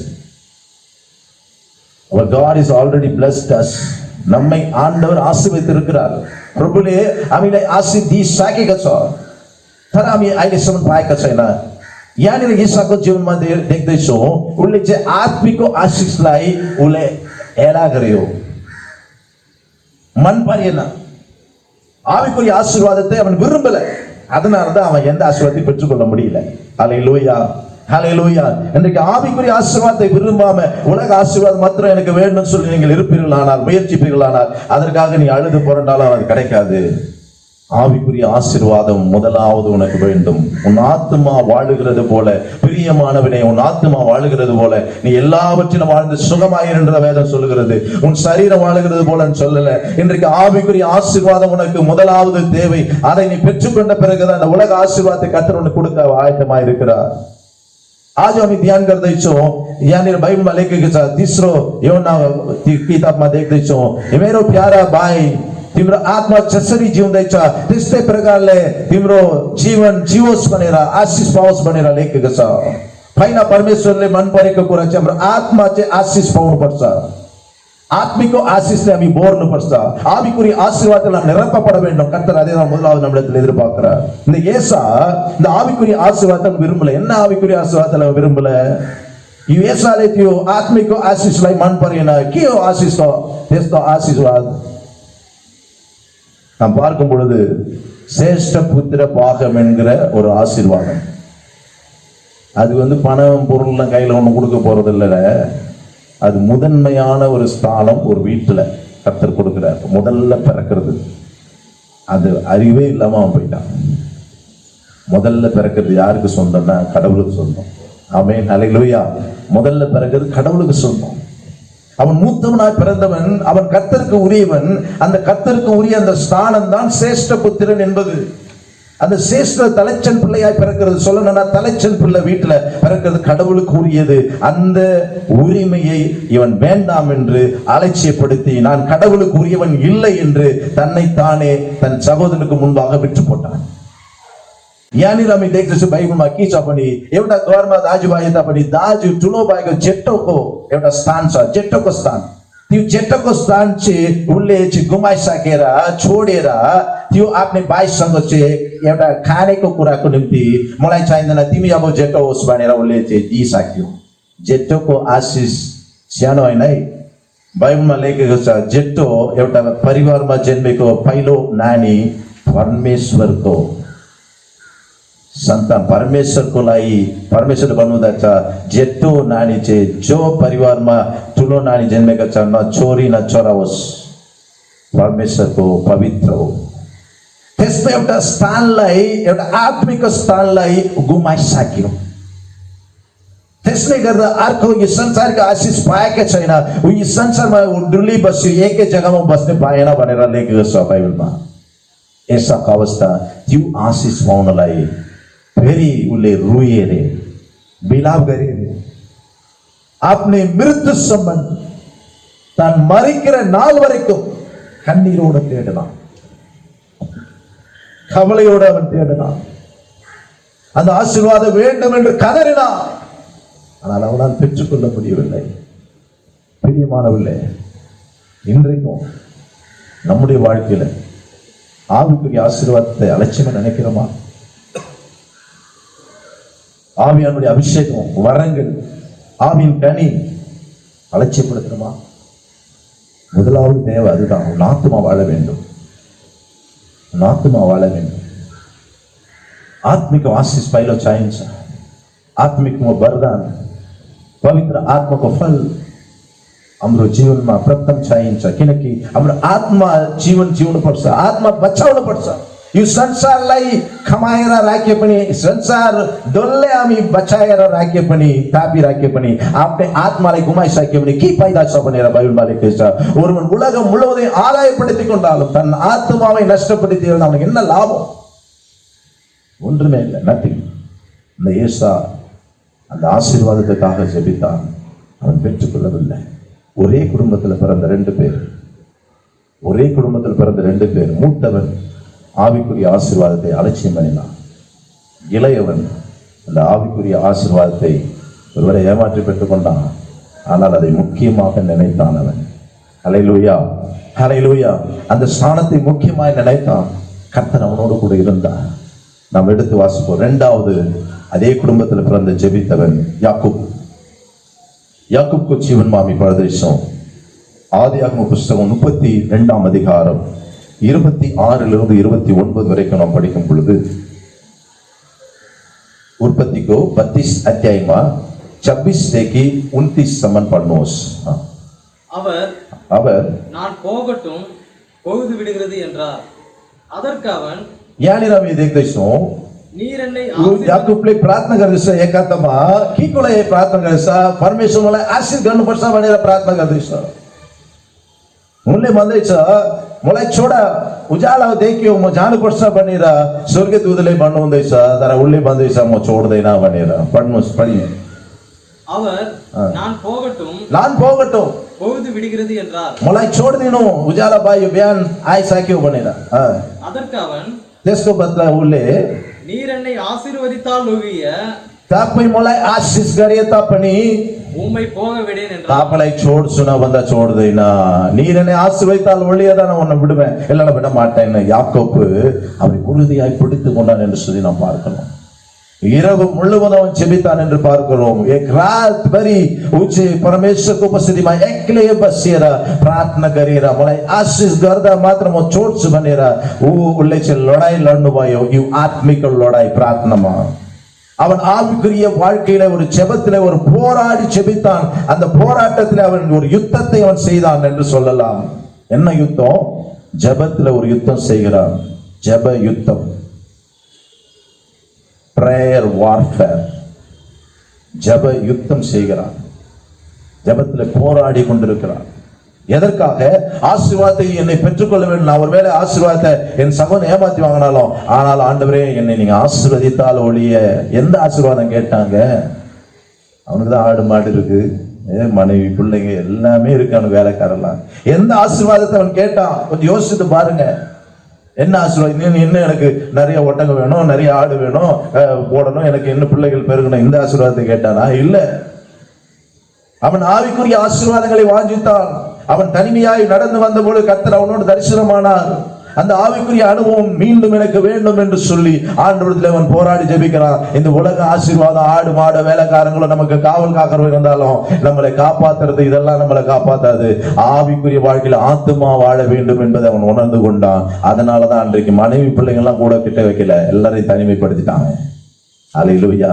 F: our God is already blessed us நம்மை ஆண்டவர் आशीर्वदिத்திருக்கிறார் प्रभुले हामीलाई आशीष दिइसकेका छ तर हामी अहिलेसम्म पाएका छैन यहाँनिर ईसाको जीवनमा देख्दैछौँ उनले चाहिँ आत्मिकको आशिषलाई उनले हेला गर्यो मन परेन ஆவிக்குரிய ஆசீர்வாதத்தை அவன் விரும்பல அதனாலதான் அவன் எந்த ஆசீர்வாதத்தை பெற்றுக்கொள்ள முடியல ஹல்லேலூயா ஹல்லேலூயா இன்றைக்கு ஆவிக்குரிய ஆசீர்வாதத்தை விரும்பாம உலக ஆசீர்வாதம் மாத்திரம் எனக்கு வேணும்னு சொல்லி நீங்கள் இருப்பீர்களானால் முயற்சிப்பீர்களானால் அதற்காக நீ அழுது புரண்டாலும் அது கிடைக்காது ஆவிக்குரிய ஆசீர்வாதம் முதலாவது உனக்கு வேண்டும் உன் ஆத்துமா வாழுகிறது போல பிரியமானவனே உன் ஆத்துமா வாழுகிறது போல நீ எல்லாவற்றிலும் வாழ்ந்து சுகமாயிரு என்ற வேதம் சொல்லுகிறது உன் சரீரம் வாழுகிறது போல சொல்லல இன்றைக்கு ஆவிக்குரிய ஆசீர்வாதம் உனக்கு முதலாவது தேவை அதை நீ பெற்றுக்கொண்ட பிறகுதான் அந்த உலக ஆசீர்வாதத்தை கர்த்தர் உனக்கு கொடுக்க ஆயத்தமாக இருக்கிறார் आज हामी ध्यान गर्दैछौँ यहाँनिर बाइबलमा लेखेको छ तेस्रो योना किताबमा देख्दैछौँ मेरो प्यारा भाइ तिम्रो आत्मा जसरी जिउँदैछ त्यस्तै प्रकारले तिम्रो जीवन जियोस् भनेर आशिष पाओस् भनेर लेखेको छ होइन परमेश्वरले मन परेको कुरा चाहिँ हाम्रो आत्मा चाहिँ आशिष पाउनुपर्छ ஆத்மிக ஆசீஸ்ல हामी போர்नुपर्छ ஆவிக்குரிய ஆசீர்வாதத்துல நிரப்பப்பட வேண்டும் கர்த்தர் அதே தான் முதலாவது நம்மிடத்தில் எதிர்பார்க்கிறார் இந்த ஏசா இந்த ஆவிக்குரிய ஆசீர்வாதத்தை விரும்பல என்ன ஆவிக்குரிய ஆசீர்வாதத்தை விரும்பல यो ஏசாले त्यो आत्मिक आशिषलाई मन परेन के हो आशिष त त्यस्तो आशीर्वाद நாம் பார்க்கும் பொழுது சேஷ்ட புத்திர பாகம் என்கிற ஒரு ஆசீர்வாதம் அது பணம் பொருள்லாம் கையில ஒண்ணு கொடுக்க போறது இல்ல அது முதன்மையான ஒரு ஸ்தானம் ஒரு வீட்டுல கர்த்தர் கொடுக்கிறார் முதல்ல பிறக்கிறது அது அறிவே இல்லாம அவன் போயிட்டான் முதல்ல பிறக்கிறது யாருக்கு சொந்தம்னா கடவுளுக்கு சொந்தம் ஆமென் ஹல்லேலூயா முதல்ல பிறக்கிறது கடவுளுக்கு சொந்தம் அவன் மூத்தவனாய் பிறந்தவன் அவன் கர்த்தருக்கு உரியவன் அந்த கர்த்தருக்கு உரிய அந்த ஸ்தானம் தான் சேஷ்ட புத்திரன் என்பது அந்த சேஷ்ட தலைச்சன் பிள்ளையாய் பிறக்கிறது சொல்லணும்னா தலைச்சன் பிள்ளை வீட்டுல பிறக்கிறது கடவுளுக்கு உரியது அந்த உரிமையை இவன் வேண்டாம் என்று அலட்சியப்படுத்தி நான் கடவுளுக்கு உரியவன் இல்லை என்று தன்னைத்தானே தன் சகோதரனுக்கு முன்பாக விற்று போட்டான் यहाँनिर हामी देख्दैछौँ बाइबलमा के छ भने एउटा घरमा दाजुभाइ त पनि दाजु ठुलो भाइको जेठोको एउटा स्थान छ जेठोको स्थान त्यो जेठोको स्थान चाहिँ उनले चाहिँ गुमाइसकेर छोडेर त्यो आफ्नै भाइसँग चाहिँ एउटा खानेको कुराको निम्ति मलाई चाहिँदैन तिमी अब जेठो होस् भनेर उनले चाहिँ दिइसक्यो जेठोको आशिष सानो होइन है बाइबलमा लेखेको छ जेठो एउटा परिवारमा जन्मेको पहिलो नानी परमेश्वरको संतान परमेश्वरको लागि परमेश्वरले भन्नुहुँदैछ जेठो नानी चाहिँ जो परिवारमा ठुलो नानी जन्मेको छ न छोरी न छोरा होस् परमेश्वरको पवित्र हो त्यस्तो एउटा स्थानलाई एउटा आत्मिक स्थानलाई गुमाइसक्यो त्यसले गर्दा अर्को यो संसारको आशिष पाएकै छैन उ यो संसारमा डुली बस्यो एकै जग्गामा बस्ने पाएन भनेर लेखेको छ बाइबलमा यसको अवस्था त्यो आशिष पाउनलाई फेरि उले रोए रे बिलाप गरे रे आफ्नै मृत्यु सम्बन्ध தான் மரிக்கிற நாள் வரைக்கும் கண்ணீரோடு தேடினான் கவலையோடு அவன் தேடினான் அந்த ஆசீர்வாதம் வேண்டும் என்று கதறினான் ஆனால் அவனால் பெற்றுக்கொள்ள முடியவில்லை பிரியமானவில்லை இன்றைக்கும் நம்முடைய வாழ்க்கையில ஆவிக்குரிய ஆசீர்வாதத்தை அலட்சியமா நினைக்கிறோமா ஆவியானுடைய அபிஷேகம் வரங்கள் ஆவியின் கனி அலட்சியப்படுத்துமா முதலாவது தேவை அதுதான் உன் ஆத்துமா வாழ வேண்டும் उन आत्मा वाला में आत्मिक आशीष पहिलो चाहिन्छ आत्मिक वरदान पवित्र आत्मा को फल हाम्रो जीवनमा प्रथम चाहिन्छ किनकि हाम्रो आत्मा जीवन जिउनु पर्छ आत्मा बचाउनु पर्छ यो संसारलाई खमाएर राखे पनि संसार डल्लै हामी बचाएर राखे पनि तापी राखे पनि आफ्नै आत्मालाई गुमाइसक्यो भने के फाइदा छ भनेर बाइबलमा लेखेको छ ஒருவன் உலகம் முழுவதையும் ஆதாயப்படுத்திக் கொண்டாலும் தன் ஆத்மாவை நஷ்டப்படுத்தினால் அவனுக்கு என்ன லாபம் ஒன்றுமே இல்லை நத்திங் இந்த ஏசா அந்த ஆசீர்வாதத்துக்காக ஜெபித்தான் அவன் பெற்றுக்கொள்ளவில்லை ஒரே குடும்பத்தில் பிறந்த ரெண்டு பேர் மூத்தவன் ஆவிக்குரிய ஆசீர்வாதத்தை அலட்சியம் பண்ணினான் இளையவன் அந்த ஆவிக்குரிய ஆசீர்வாதத்தை ஒருவரை ஏமாற்றி பெற்றுக் கொண்டான் ஆனால் அதை முக்கியமாக நினைத்தான் அவன் ஹல்லேலூயா, ஹல்லேலூயா. அந்த ஸ்தானத்தை முக்கியமாய் நினைத்தான். கர்த்தர் அவனோடு கூட இருந்தார். நாம் எடுத்து வாசிப்போம். இரண்டாவது அதே குடும்பத்தில் பிறந்த ஜெபித்தவன் யாக்கூப். யாக்கூப்க்கு ஜீவன் மாமி பரதேசம். ஆதியாகம புஸ்தகம் 32ஆம் அதிகாரம் 26 29 வரைக்கும் நாம் படிக்கும் பொழுது, उत्पत्ति को 32 अध्याय में 26 से 29 समन पढ़नोस. அவர்
E: நான் போகட்டும் பொழுது விடுகிறது என்றார். அதற்கு அவன்
F: यानी हम ये देखते हैं
E: நீர் என்னை
F: याकूबले प्रार्थना गर्दैछ एकान्तमा के को लागि प्रार्थना गर्दैछ परमेश्वर मलाई आशीष गर्नुपर्छ भनेर प्रार्थना गर्दैछ. उनले भन्दैछ मलाई छोडा उज्यालो देखियो म जानुपर्छ भनेर स्वर्गदूतले भन्नुहुँदैछ. तर उनले भन्दैछ म छोड्दैन भनेर. पढ्नुस् पढि.
E: அவர் நான் போகட்டும் பொழுது விடுகிறது என்றார்.
F: मलाई छोड्दिनु उज्यालो भयो बिहान आइसक्यो भनेर.
E: அதற்கு அவன்
F: त्यसको बदला उनले
E: நீர் என்னை ஆசீர்வதித்தால் ஒழிய
F: तपाईँ मलाई आशीष गरे तापनि
E: உம்மை போக விடேன் என்றார்.
F: தாப்பளை छोड्छु न भन्दा छोड्दैन. நீர் என்னை ஆசீர்வதித்தால் ஒழியதான் நான் உன்னை விடுவேன், இல்லைன்னா விட மாட்டேன்னு யாக்கோப்பு அவரை உறுதியாய் பிடித்து கொண்டான் என்று சொல்லி நாம் பார்க்கிறோம். இரவு முழுவதும் அவன் செபித்தான் என்று பார்க்கிறோம். एक रात भरि उचे परमेश्वरको उपस्थितिमा एक्लै बसेर प्रार्थना गरेर मलाई आशीष गर्दा मात्र म छोड्छु भनेर उसले चाहिँ लडाई लड्नु भयो. यो आत्मिक लडाई प्रार्थनामा அவன் ஆவிக்குரிய வாழ்க்கையில ஒரு ஜெபத்திலே ஒரு போராடி ஜெபித்தான். அந்த போராட்டத்திலே அவன் ஒரு யுத்தத்தை அவன் செய்தான் என்று சொல்லலாம். என்ன யுத்தம்? ஜெபத்திலே ஒரு யுத்தம் செய்கிறான். ஜெப யுத்தம், பிரேயர் வார்ஃபேர். ஜெப யுத்தம் செய்கிறான். ஜெபத்திலே போராடி கொண்டிருக்கிறான். எதற்காக? ஆசீர்வாதத்தை என்னை பெற்றுக்கொள்ள வேண்டும். நான் ஒருவேளை ஆசீர்வாதத்தை என் சகோதரன் ஏமாத்தி வாங்கினாலும், ஆனால் ஆண்டவரே என்னை நீங்க ஆசீர்வதித்தால் ஒழிய. எந்த ஆசீர்வாதம் கேட்டாங்க? அவனுக்கு தான் ஆடு மாடு இருக்கு, மனைவி பிள்ளைங்க எல்லாமே இருக்கு, அவனுக்கு வேலைக்காரலாம். எந்த ஆசீர்வாதத்தை அவன் கேட்டான்? கொஞ்சம் யோசித்து பாருங்க. என்ன ஆசீர்வாதம்? இன்னும் எனக்கு நிறைய ஒட்டகம் வேணும், நிறைய ஆடு வேணும், போடணும், எனக்கு இன்னும் பிள்ளைகள் பெருகணும், இந்த ஆசீர்வாதத்தை கேட்டானா? இல்ல. அவன் ஆவிக்குரிய ஆசீர்வாதங்களை வாஞ்சித்தான். அவன் தனிமையாய் நடந்து வந்தபோது கர்த்தர் அவனோடு தரிசனமானார். அந்த ஆவிக்குரிய அனுபவம் மீண்டும் எனக்கு வேண்டும் என்று சொல்லி ஆண்டவரிடத்தில் அவன் போராடி ஜெபிக்கிறான். இந்த உலக ஆசீர்வாதம், ஆடு மாடு வேலைக்காரங்களும் நமக்கு காவல் காக்கிறவங்க இருந்தாலும் நம்மளை காப்பாத்துறது இதெல்லாம் நம்மளை காப்பாத்தாது. ஆவிக்குரிய வாழ்க்கையில ஆத்துமா வாழ வேண்டும் என்பதை அவன் உணர்ந்து கொண்டான். அதனாலதான் அன்றைக்கு மனைவி பிள்ளைங்க எல்லாம் கூட கிட்ட வைக்கல, எல்லாரையும் தனிமைப்படுத்திட்டாங்க. அல்லேலூயா,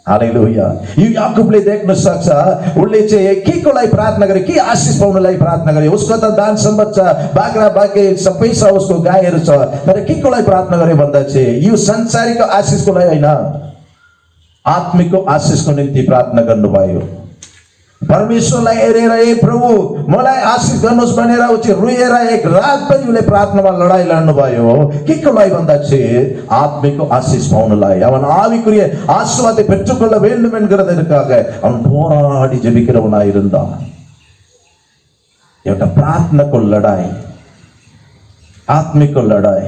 F: हालेलुया. यो याकूबले देख्न सक्छ, उसले चाहिँ के को लागि प्रार्थना गरे, के आशीष पाउनलाई प्रार्थना गरे. उसको त दान सम्पत छ, बाख्रा बाके सबै छ, उसको गाईहरू छ, तर के को लागि प्रार्थना गरे भन्दा चाहिँ यो संसारिक आशीषको लागि हैन, आत्मिक आशीषको निम्ति प्रार्थना गर्नुभयो. परमेश्वरलाई हेरेर ए प्रभु मलाई आशीष गर्नुहोस् भनेर उ चाहिँ रोएर एक रात पनि उले प्रार्थनामा लडाई लड्नु भयो. के को लागि भन्दा चाहिँ आत्मिक आशीष पाउनलाई, அவன் ஆவிக்குரிய ஆசீர்வாதத்தை பெற்றுக்கொள்ள வேண்டும் என்கிறதற்காக அவன் போராடி ஜெபிக்கிறவனாய் இருந்தான். एउटा प्रार्थनाको लडाई, आत्मिक लडाई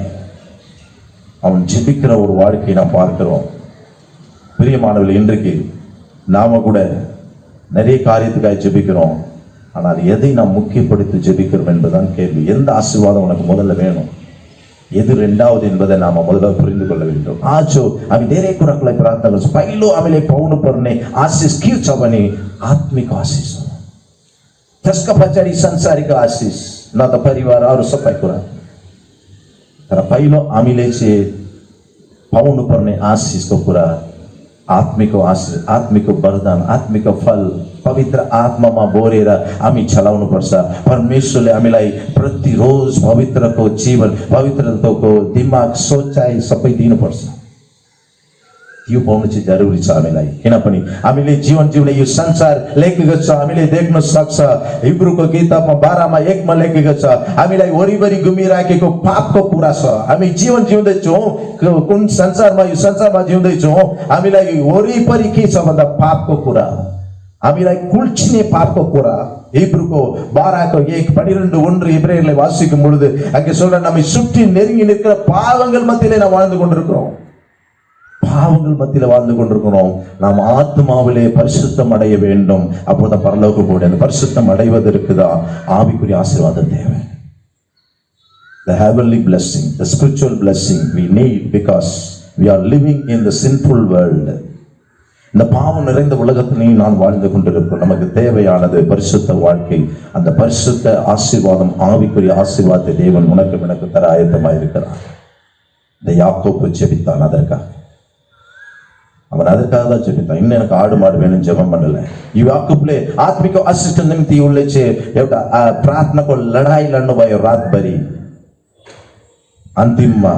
F: அவன் ஜெபிக்கிற ஒரு வாழ்க்கையை நாம் பார்க்கிறோம். பிரியமானவர்களே, இன்றைக்கு நாம கூட நிறைய காரியத்துக்காக ஜெபிக்கிறோம். ஆனால் எதை நாம் முக்கியப்படுத்தி ஜெபிக்கிறோம் என்பதுதான் கேள்வி. எந்த ஆசீர்வாதம் உனக்கு முதல்ல வேணும், எது இரண்டாவது என்பதை நாம முதல்ல புரிந்து கொள்ள வேண்டும். आजो हामी धेरै कुरालाई प्रार्थना गर्छौँ. पहिलो हामीले पाउनु पर्ने आशीष के छ भने आत्मिक आशीष हो. त्यसका पछाडि संसारिक आशीष, न त परिवार अरू सबै कुरा. तर पहिलो हामीले चाहिँ पाउनु पर्ने आशीषको कुरा आत्मिक आशीष, आत्मिक वरदान, आत्मिक फल पवित्र आत्मामा बोरेर हामी चलाउनु पर्छ. परमेश्वरले हामीलाई प्रतिरोज पवित्रको जीवन, पवित्रताको दिमाग, सोचाइ सबै दिनुपर्छ. यो पाउनु चाहिँ जरुरी छ हामीलाई. किनभने हामीले जीवन जिउने यो संसार लेखेको छ, हामीले देख्न सक्छ. हिब्रूको किताबमा 12:1 मा लेखेको छ, हामीलाई वरिपरि घुमिराखेको पापको कुरा छ. हामी जीवन जिउँदैछौँ, कुन संसारमा, यो संसारमा जिउँदैछौँ, हामीलाई वरिपरि के छ भन्दा पापको कुरा, हामीलाई कुल्चिने पापको कुरा. हिब्रूको 12:1-12 எபிரேயர்களை வாசிக்கும் பொழுது அங்கே சொல்ற, நம்மை சுற்றி நெருங்கி நிற்கிற பாவங்கள் மத்தியிலே நாம் வாழ்ந்து கொண்டிருக்கிறோம். பாவங்கள் மத்தியில வாழ்ந்து கொண்டிருக்கிறோம். நாம் ஆத்மாவிலே பரிசுத்தம் அடைய வேண்டும். அப்போதான் பரலோகம் போட அந்த பரிசுத்தம் அடைவதற்கு தான் ஆவிக்குரிய ஆசீர்வாதம் தேவை. The heavenly blessing, the spiritual blessing we need because we are living in the sinful world. இந்த பாவம் நிறைந்த உலகத்திலேயும் நான் வாழ்ந்து கொண்டிருக்கிறோம். நமக்கு தேவையானது பரிசுத்த வாழ்க்கை. அந்த பரிசுத்த ஆசீர்வாதம், ஆவிக்குரிய ஆசீர்வாதத்தை தேவன் உனக்கு எனக்கு தர ஆயத்தமாக இருக்கிறார். இந்த யாக்கோப்பு ஜெபித்தான் அதற்காக. அவன் அதற்காக தான் ஜெபித்தான். இன்னும் எனக்கு ஆடு மாடு வேணும் ஜெபம் பண்ணல. याकूबले आत्मिक असिस्ट निमित्त उल्लेचे एउटा प्रार्थनाको लडाई लड्नु भयो रातभरि. अन्तिममा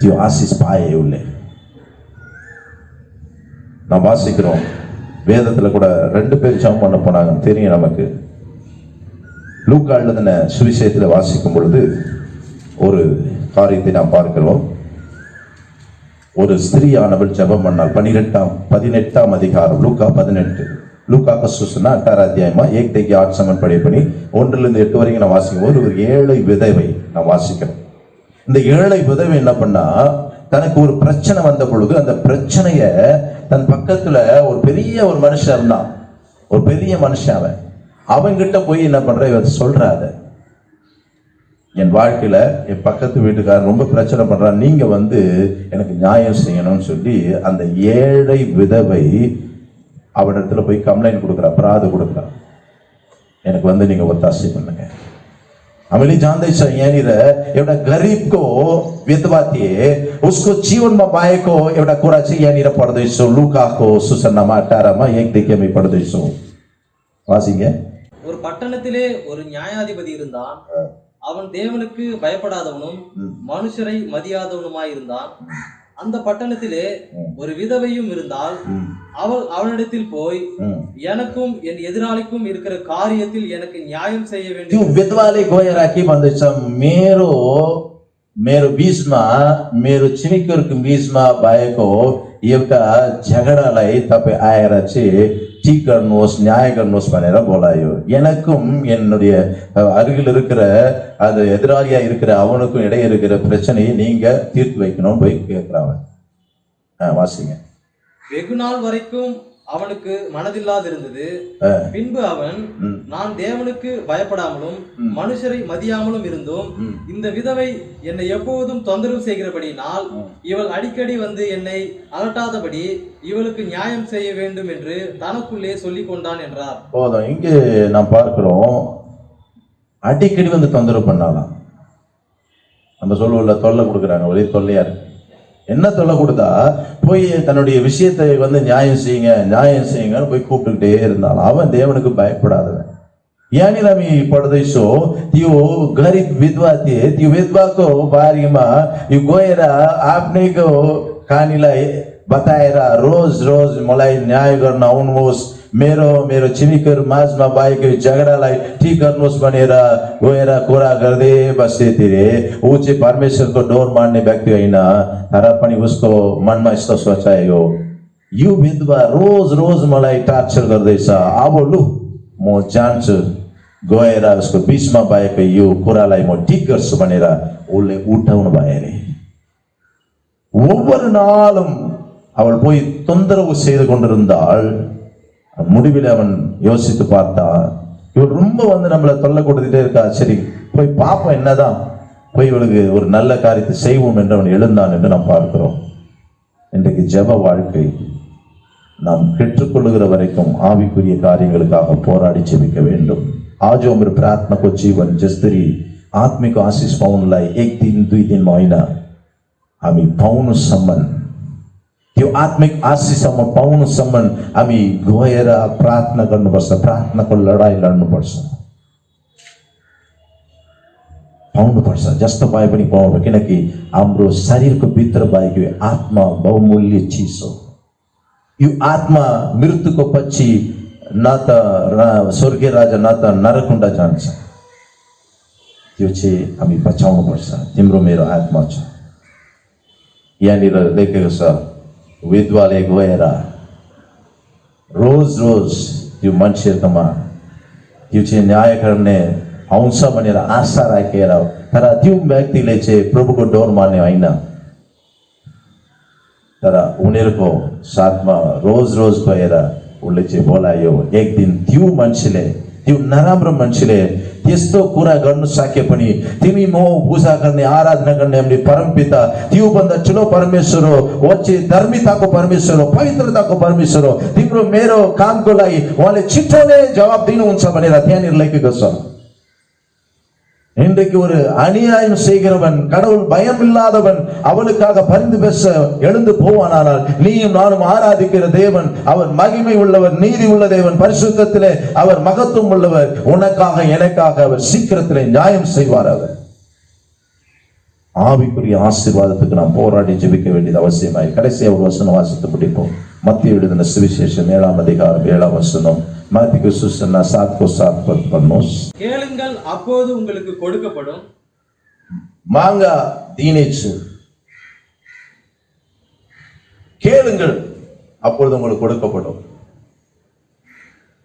F: त्यो आशिष पाए उसले. நாம் வாசிக்கிறோம் வேதத்துல கூட 2 பேர் ஜெபம் பண்ண போனாங்க தெரியும் நமக்கு. லூக்கா எழுதின சுவிசேஷத்துல வாசிக்கும் பொழுது ஒரு காரியத்தை நாம் பார்க்கிறோம். ஒரு ஸ்திரீயானவள் ஜெபம் பண்ணாள். 18ஆம் அதிகாரம் லூக்கா 18. லூக்கா का सुसना 18 अध्यायमा 1 থেকে 8 சமன் படி பண்ணி 1 லிருந்து 8 வரைக்கும் நான் வாசிக்கும் போது ஒரு ஏழை விதவை நான் வாசிக்கிறேன். இந்த ஏழை விதவை என்ன பண்ணா, தனக்கு ஒரு பிரச்சனை வந்த பொழுது அந்த பிரச்சனைய தன் பக்கத்துல ஒரு பெரிய ஒரு மனுஷன் இருந்தான். ஒரு பெரிய மனுஷன் அவன்கிட்ட போய் என்ன பண்ற இவ சொல்றாத, என் வாழ்க்கையில என் பக்கத்து வீட்டுக்காரர் ரொம்ப பிரச்சனை பண்றான், நீங்க எனக்கு நியாயம் செய்யணும்னு சொல்லி அந்த ஏழை விதவை அவனிடத்துல போய் கம்ப்ளைண்ட் கொடுக்குறா, அபராது கொடுக்குறா, எனக்கு நீங்க ஒத்தாசை பண்ணுங்க. हामीले जान्दैछ यहाँनिर एउटा गरिबको विधवा थिए, उसको जीवनमा भएको एउटा कुरा चाहिँ यहाँनिर पढ्दैछौँ. लुकाको सुसन्नामा 18मा 1 देखि हामी पढ्दैछौँ. வாசிங்க.
E: ஒரு பட்டணத்திலே ஒரு நியாயாதிபதி இருந்தான். அவன் தேவனுக்கு பயப்படாதவனும் மனுஷரை மதியாதவனுமாயிருந்தான். அந்த பட்டணத்திலே ஒரு விதவையும் இருந்தால் அவள் அவனிடத்தில் போய் எனக்கும் என் எதிராளிக்கும் இருக்கிற காரியத்தில் எனக்கு நியாயம் செய்ய வேண்டும்.
F: त्यो विधवाले गएर के भन्दैछ, मेरो बीचमा मेरो छिमेकीहरुको बीचमा भएको एउटा झगडालाई तपाई आएर चाहिँ ठीक गर्नुहोस्, न्याय गर्नुहोस् भनेर बोलायो. எனக்கும் என்னுடைய அருகில் இருக்கிற அது எதிராளியா இருக்கிற அவனுக்கும் இடையே இருக்கிற பிரச்சனையை நீங்க தீர்த்து வைக்கணும் போய் கேட்கிறாங்க. வாசிங்க.
E: வெகு நாள் வரைக்கும் அவனுக்கு மனதில்லாதிருந்தது. பின்பு அவன், நான் தேவனுக்கு பயப்படாமலும் மனுஷரை மதியாமலும் இருந்தும் இந்த விதவை என்னை எப்போதும் தொந்தரவு செய்கிறபடியினால் இவள் அடிக்கடி என்னை அலட்டாதபடி இவளுக்கு நியாயம் செய்ய வேண்டும் என்று தனக்குள்ளே சொல்லிக் கொண்டான் என்றார்.
F: போதும். இங்கே நாம் பார்க்கிறோம், அடிக்கடி தொந்தரவு பண்ணலாம். நம்ம சொல்லுவோம்ல, தொல்லை கொடுக்குறாங்க, ஒரே தொல்லையா இருக்கு. என்ன தொல்லை கொடுத்தா போய் தன்னுடைய விஷயத்தை நியாயம் செய்யுங்கன்னு போய் கூப்பிட்டுக்கிட்டே இருந்தாலும் அவன் தேவனுக்கு பயப்படாதவன். यानी हामी पढ्दैछौ त्यो गरिब विधवा थिए. त्यो विधवाको बारेमा यो गएर आफ्नैको कहानीलाई बताएर रोज रोज मलाई न्याय गर्न आउनुहोस्, मेरो छिमेकीहरु माझमा भएको झगडालाई ठीक गर्नुहोस् भनेर गएर कुरा गर्दै बस्थे थिए. ऊ चाहिँ परमेश्वरको डोर मान्ने व्यक्ति होइन, तर पनि उसको मनमा यस्तो सोचायो, यो विधवा रोज रोज मलाई टार्चर गर्दैछ, अब लु म जान्छु, गएर उसको बीचमा भएको यो कुरालाई म ठीक गर्छु भनेर उसले उठाउनु भयो अरे. ஒவ்வொரு நாளும் அவள் போய் தொந்தரவு செய்து கொண்டிருந்தாள். முடிவில் அவன் யோசித்து பார்த்தான், இவள் ரொம்ப நம்மளை தொல்லை கொடுத்துட்டே இருக்கா, சரி போய் பாப்போம் என்னதான், போய் இவளுக்கு ஒரு நல்ல காரியத்தை செய்வோம் என்று அவன் எழுந்தான் என்று நாம் பார்க்கிறோம். இன்றைக்கு ஜெப வாழ்க்கை நாம் பெற்றுக்கொள்ளுகிற வரைக்கும் ஆவிக்குரிய காரியங்களுக்காக போராடி ஜெபிக்க வேண்டும். आज हाम्रो प्रार्थनाको जीवन जसरी आत्मिक आशिष पाउनलाई 1 दिन 2 दिनमा होइन, हामी पाउनुसम्म, त्यो आत्मिक आशिषसम्म पाउनुसम्म हामी गएर प्रार्थना गर्नुपर्छ, प्रार्थनाको लडाई लड्नुपर्छ, पाउनुपर्छ. जस्तो भए पनि पाउनु, किनकि हाम्रो शरीरको भित्र भएको आत्मा बहुमूल्य चिज हो. यो आत्मा मृत्युको पछि न त स्वर्गीय राजा न त नरकुण्ड जान्छ. त्यो चाहिँ हामी बचाउनु पर्छ. तिम्रो मेरो आत्मा छ. यहाँनिर लेखेको छ, विधवाले गएर रोज रोज त्यो मान्छेहरूकोमा त्यो चाहिँ न्याय गर्ने आउँछ भनेर आशा राखेर, तर त्यो व्यक्तिले चाहिँ प्रभुको डोर मान्ने होइन. तर उनीहरूको साथमा रोज रोज गएर उसले चाहिँ बोलायो। एक दिन त्यो मान्छेले, त्यो नराम्रो मान्छेले त्यस्तो कुरा गर्नु सके पनि तिमी म पूजा गर्ने आराधना गर्ने हामीले परमपिता त्योभन्दा ठुलो परमेश्वर हो, वो चाहिँ धर्मिताको परमेश्वर हो, पवित्रताको परमेश्वर हो, तिम्रो मेरो कामको लागि उहाँले छिटो नै जवाब दिनुहुन्छ भनेर त्यहाँनिर लेखेको छ। இன்றைக்கு ஒரு அநியாயம் செய்கிறவன், கடவுள் பயம் இல்லாதவன் அவளுக்காக பரிந்து பேச எழுந்து போவானால், நீயும் நானும் ஆராதிக்கிற தேவன் அவர் மகிமை உள்ளவர், நீதி உள்ள தேவன், பரிசுத்தத்திலே அவர் மகத்துவம் உள்ளவர், உனக்காக எனக்காக அவர் சீக்கிரத்திலே நியாயம் செய்வார். அவர் ஆவிக்குரிய ஆசீர்வாதத்துக்கு நாம் போராடி ஜெபிக்க வேண்டியது அவசியமாய். கடைசியாக ஒரு வசனம் வாசித்து முடிப்போம். மத்திய எழுதின சுவிசேஷம் 7ஆம் அதிகாரம் 7ஆம் வசனம். மத்திய சுவிசேஷம் 7:7
G: கேளுங்கள் அப்போது உங்களுக்கு கொடுக்கப்படும்.
F: மாங்கா தீனேச்சு, கேளுங்கள் அப்பொழுது உங்களுக்கு கொடுக்கப்படும்.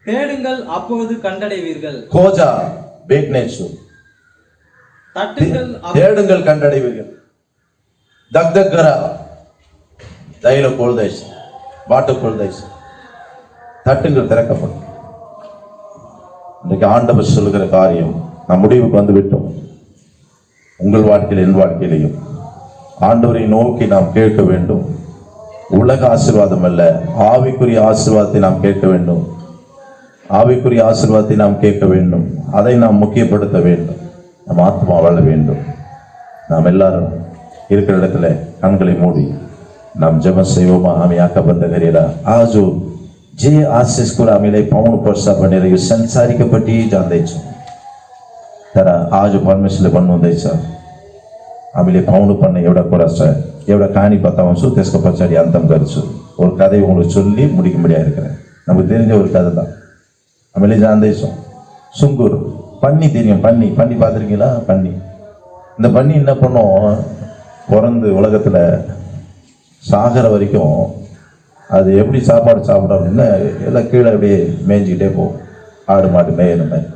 G: தேடுங்கள் அப்போது கண்டடைவீர்கள்.
F: கோஜா பேக்னேச்சு,
G: தட்டுங்கள்
F: தேடுங்கள் கண்டடைவீர்கள். தக்தக்கரா தைல கொள்தைஸ் வாட்டு கொள்தைஸ், தட்டுங்கள் திறக்கப்படும். இன்றைக்கு ஆண்டவர் சொல்லுகிற காரியம், நாம் முடிவுக்கு வந்து விட்டோம். உங்கள் வாழ்க்கையில் என் வாழ்க்கையிலையும் ஆண்டவரை நோக்கி நாம் கேட்க வேண்டும். உலக ஆசீர்வாதம் அல்ல, ஆவிக்குரிய ஆசீர்வாதத்தை நாம் கேட்க வேண்டும். ஆவிக்குரிய ஆசீர்வாதத்தை நாம் கேட்க வேண்டும். அதை நாம் முக்கியப்படுத்த வேண்டும். நம் ஆத்மா வாழ வேண்டும். நாம் எல்லாரும் இருக்கிற இடத்துல கண்களை மூடி நாம் जब செய்வோமா? हामी आँखा बन्द गरेर आज जे आशिष कुरा हामीलाई पाउनुपर्छ भनेर यो संसारिकपट्टि जाँदैछौँ, तर आज परमेश्वरले भन्नुहुँदैछ हामीले पाउनुपर्ने एउटा कुरा छ. एउटा कहानी बताउँछु, त्यसको पछाडि अन्तम गर्छु. ஒரு கதை உங்களுக்கு சொல்லி முடிக்க முடியாது இருக்கிறேன். நமக்கு தெரிஞ்ச ஒரு கதை தான். हामीले जाँदैछौँ. சுங்கூர் பன்னி தெரியும், பன்னி பன்னி பார்த்துருக்கீங்களா? பன்னி, இந்த பன்னி என்ன பண்ணும், பிறந்து உலகத்தில் சாகிற வரைக்கும் அது எப்படி சாப்பாடு சாப்பிடும் அப்படின்னா எல்லாம் கீழே அப்படியே மேய்ஞ்சிக்கிட்டே போகும். ஆடு மாடு மேயிற மாதிரி.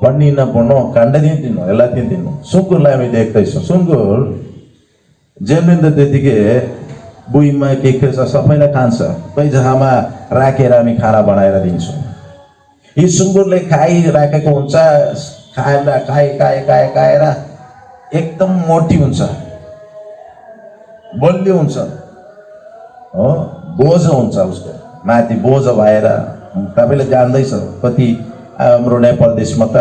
F: பன்னி என்ன பண்ணும், கண்டதையும் தின்னும், எல்லாத்தையும் தின்னும். सुँगुरलाई हामी देख्दैछौँ. सुँगुर जन्मिँदा त्यतिकै बुइमा के के छ सबैलाई खान्छ. कोही जग्गामा राखेर हामी खाना बनाएर दिन्छौँ. यी सुँगुरले खाइराखेको हुन्छ, खाएर एकदम मोटी हुन्छ, बलियो हुन्छ, हो, बोझो हुन्छ. उसको माथि बोझो भएर तपाईँले जान्दैछ कति हाम्रो नेपाल देशमा त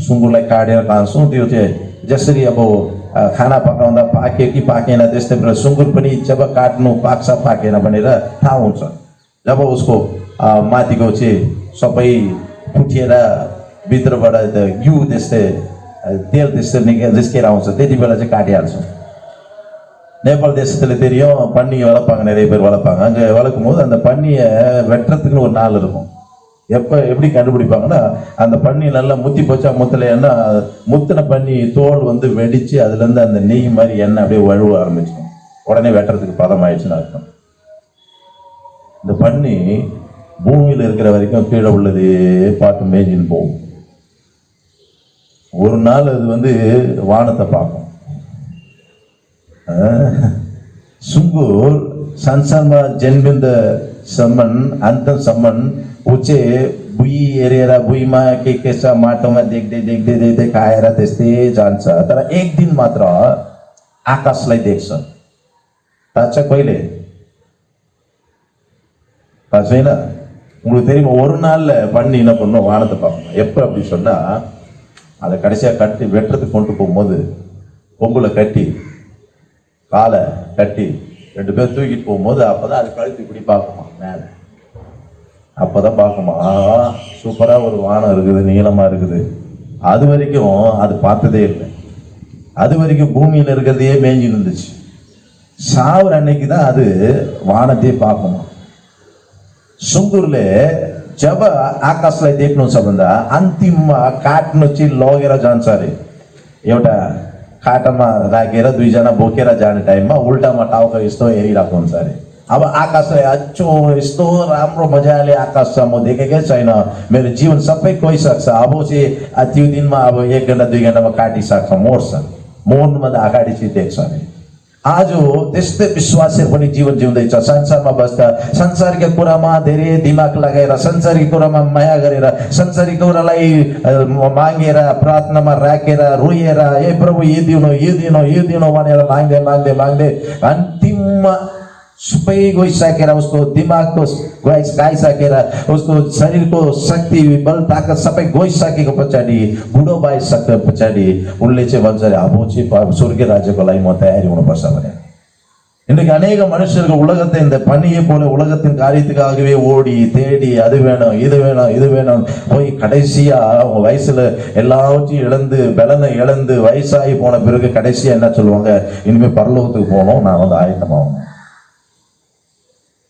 F: सुँगुरलाई काटेर खान्छौँ. त्यो चाहिँ जसरी अब खाना पकाउँदा पाक्यो कि पाकेन त्यस्तै बेला सुँगुर पनि जब काट्नु पाक्छ पाकेन भनेर थाहा हुन्छ. जब उसको माथिको चाहिँ सबै फुटिएर भित्रबाट घिउ त्यस्तै तेल त्यस्तो निस्केर आउँछ, त्यति बेला चाहिँ काटिहाल्छौँ. நேபாள் தேசத்தில் தெரியும், பன்னியை வளர்ப்பாங்க, நிறைய பேர் வளர்ப்பாங்க. அங்கே வளர்க்கும் போது அந்த பன்னியை வெட்டுறதுக்குன்னு ஒரு நாள் இருக்கும். எப்படி கண்டுபிடிப்பாங்கன்னா, அந்த பன்னி நல்லா முத்தி போச்சா முத்தலைன்னா, முத்தின பன்னி தோல் வந்து வெடித்து அதுலேருந்து அந்த நெய் மாதிரி எண்ணெய் அப்படியே வழுவ ஆரம்பிச்சிடும். உடனே வெட்டுறதுக்கு பதம் ஆயிடுச்சுன்னு அர்த்தம். இந்த பன்னி பூமியில் இருக்கிற வரைக்கும் கீழே உள்ளது பாட்டு மேய்ஞ்சின்னு போகும். ஒரு நாள் அது வந்து வானத்தை பார்க்கும். सुँगुर संसारमा जन्मिँदासम्म अन्तसम्म ऊ चाहिँ बुई हेरेर बुईमा के छ माटोमा देख्दै देख्दै देख्दै खाएर त्यस्तै जान्छ. तर एक दिन मात्र आकाशलाई देख्छ. थाहा छ कहिले? थाहा छैन? உங்களுக்கு தெரியுமா? ஒரு நாளில் பண்ணி என்ன பண்ணும், வானத்தை பார்க்கணும். எப்போ அப்படி சொன்னால், அதை கடைசியாக கட்டி வெட்டுறதுக்கு கொண்டு போகும்போது பொங்கலை கட்டி காலை கட்டி 2 பேர் தூக்கிட்டு போகும்போது அப்போ தான் அது கழுத்து இப்படி பார்க்குமா மேலே. அப்போ தான் பார்க்குமா, சூப்பராக ஒரு வானம் இருக்குது, நீளமாக இருக்குது. அது வரைக்கும் அது பார்த்ததே இல்லை. அது வரைக்கும் பூமியில் இருக்கிறதையே மேய்ஞ்சி இருந்துச்சு. சாவுற அன்னைக்கு தான் அது வானத்தையே பார்க்குமா. सुँगुरले जब आकाशलाई देख्नु छ भन्दा अन्तिममा काट्नु चाहिँ लगेर जान्छ अरे. एउटा खाटामा राखेर दुईजना बोकेर जाने टाइममा उल्टामा टाउको यस्तो हेरिरहेको हुन्छ अरे. अब आकाशलाई अचो यस्तो राम्रो मजाले आकाश छ, म देखेकै छैन, मेरो जीवन सबै गइसक्छ, अब चाहिँ त्यो दिनमा अब 1 घन्टा 2 घन्टामा काटिसक्छ, मर्छ. मर्नुमा त अगाडि चाहिँ देख्छ अरे. आज त्यस्तै विश्वासले पनि जीवन जिउँदैछ, संसारमा बस्दा संसारका कुरामा धेरै दिमाग लगाएर, संसारिक कुरामा माया गरेर, संसारिक कुरालाई मागेर, प्रार्थनामा राखेर, रोएर, ए प्रभु यो दिनु यो दिनु यो दिनु भनेर माग्दै माग्दै माग्दै अन्तिममा सबै गइसकेर, उसको दिमागको गइसकेर, उसको शरीरको शक्ति बल ताकत सबै गइसकेको पछाडि, बुढो भइसके पछाडि उनले चाहिँ भन्छ अब चाहिँ स्वर्गीय राज्यको लागि म तयारी हुनुपर्छ भने। இன்றைக்கு அநேக மனுஷர்கள் உலகத்தை இந்த பணியை போல உலகத்தின் காரியத்துக்காகவே ஓடி தேடி அது வேணும் இது வேணும் இது வேணும் போய் கடைசியா அவங்க வயசுல எல்லாவற்றையும் இழந்து பலனை இழந்து வயசாகி போன பிறகு கடைசியா என்ன சொல்லுவாங்க, இனிமே பரலோகத்துக்கு போகணும், நான் வந்து ஆயத்தமாகணும்.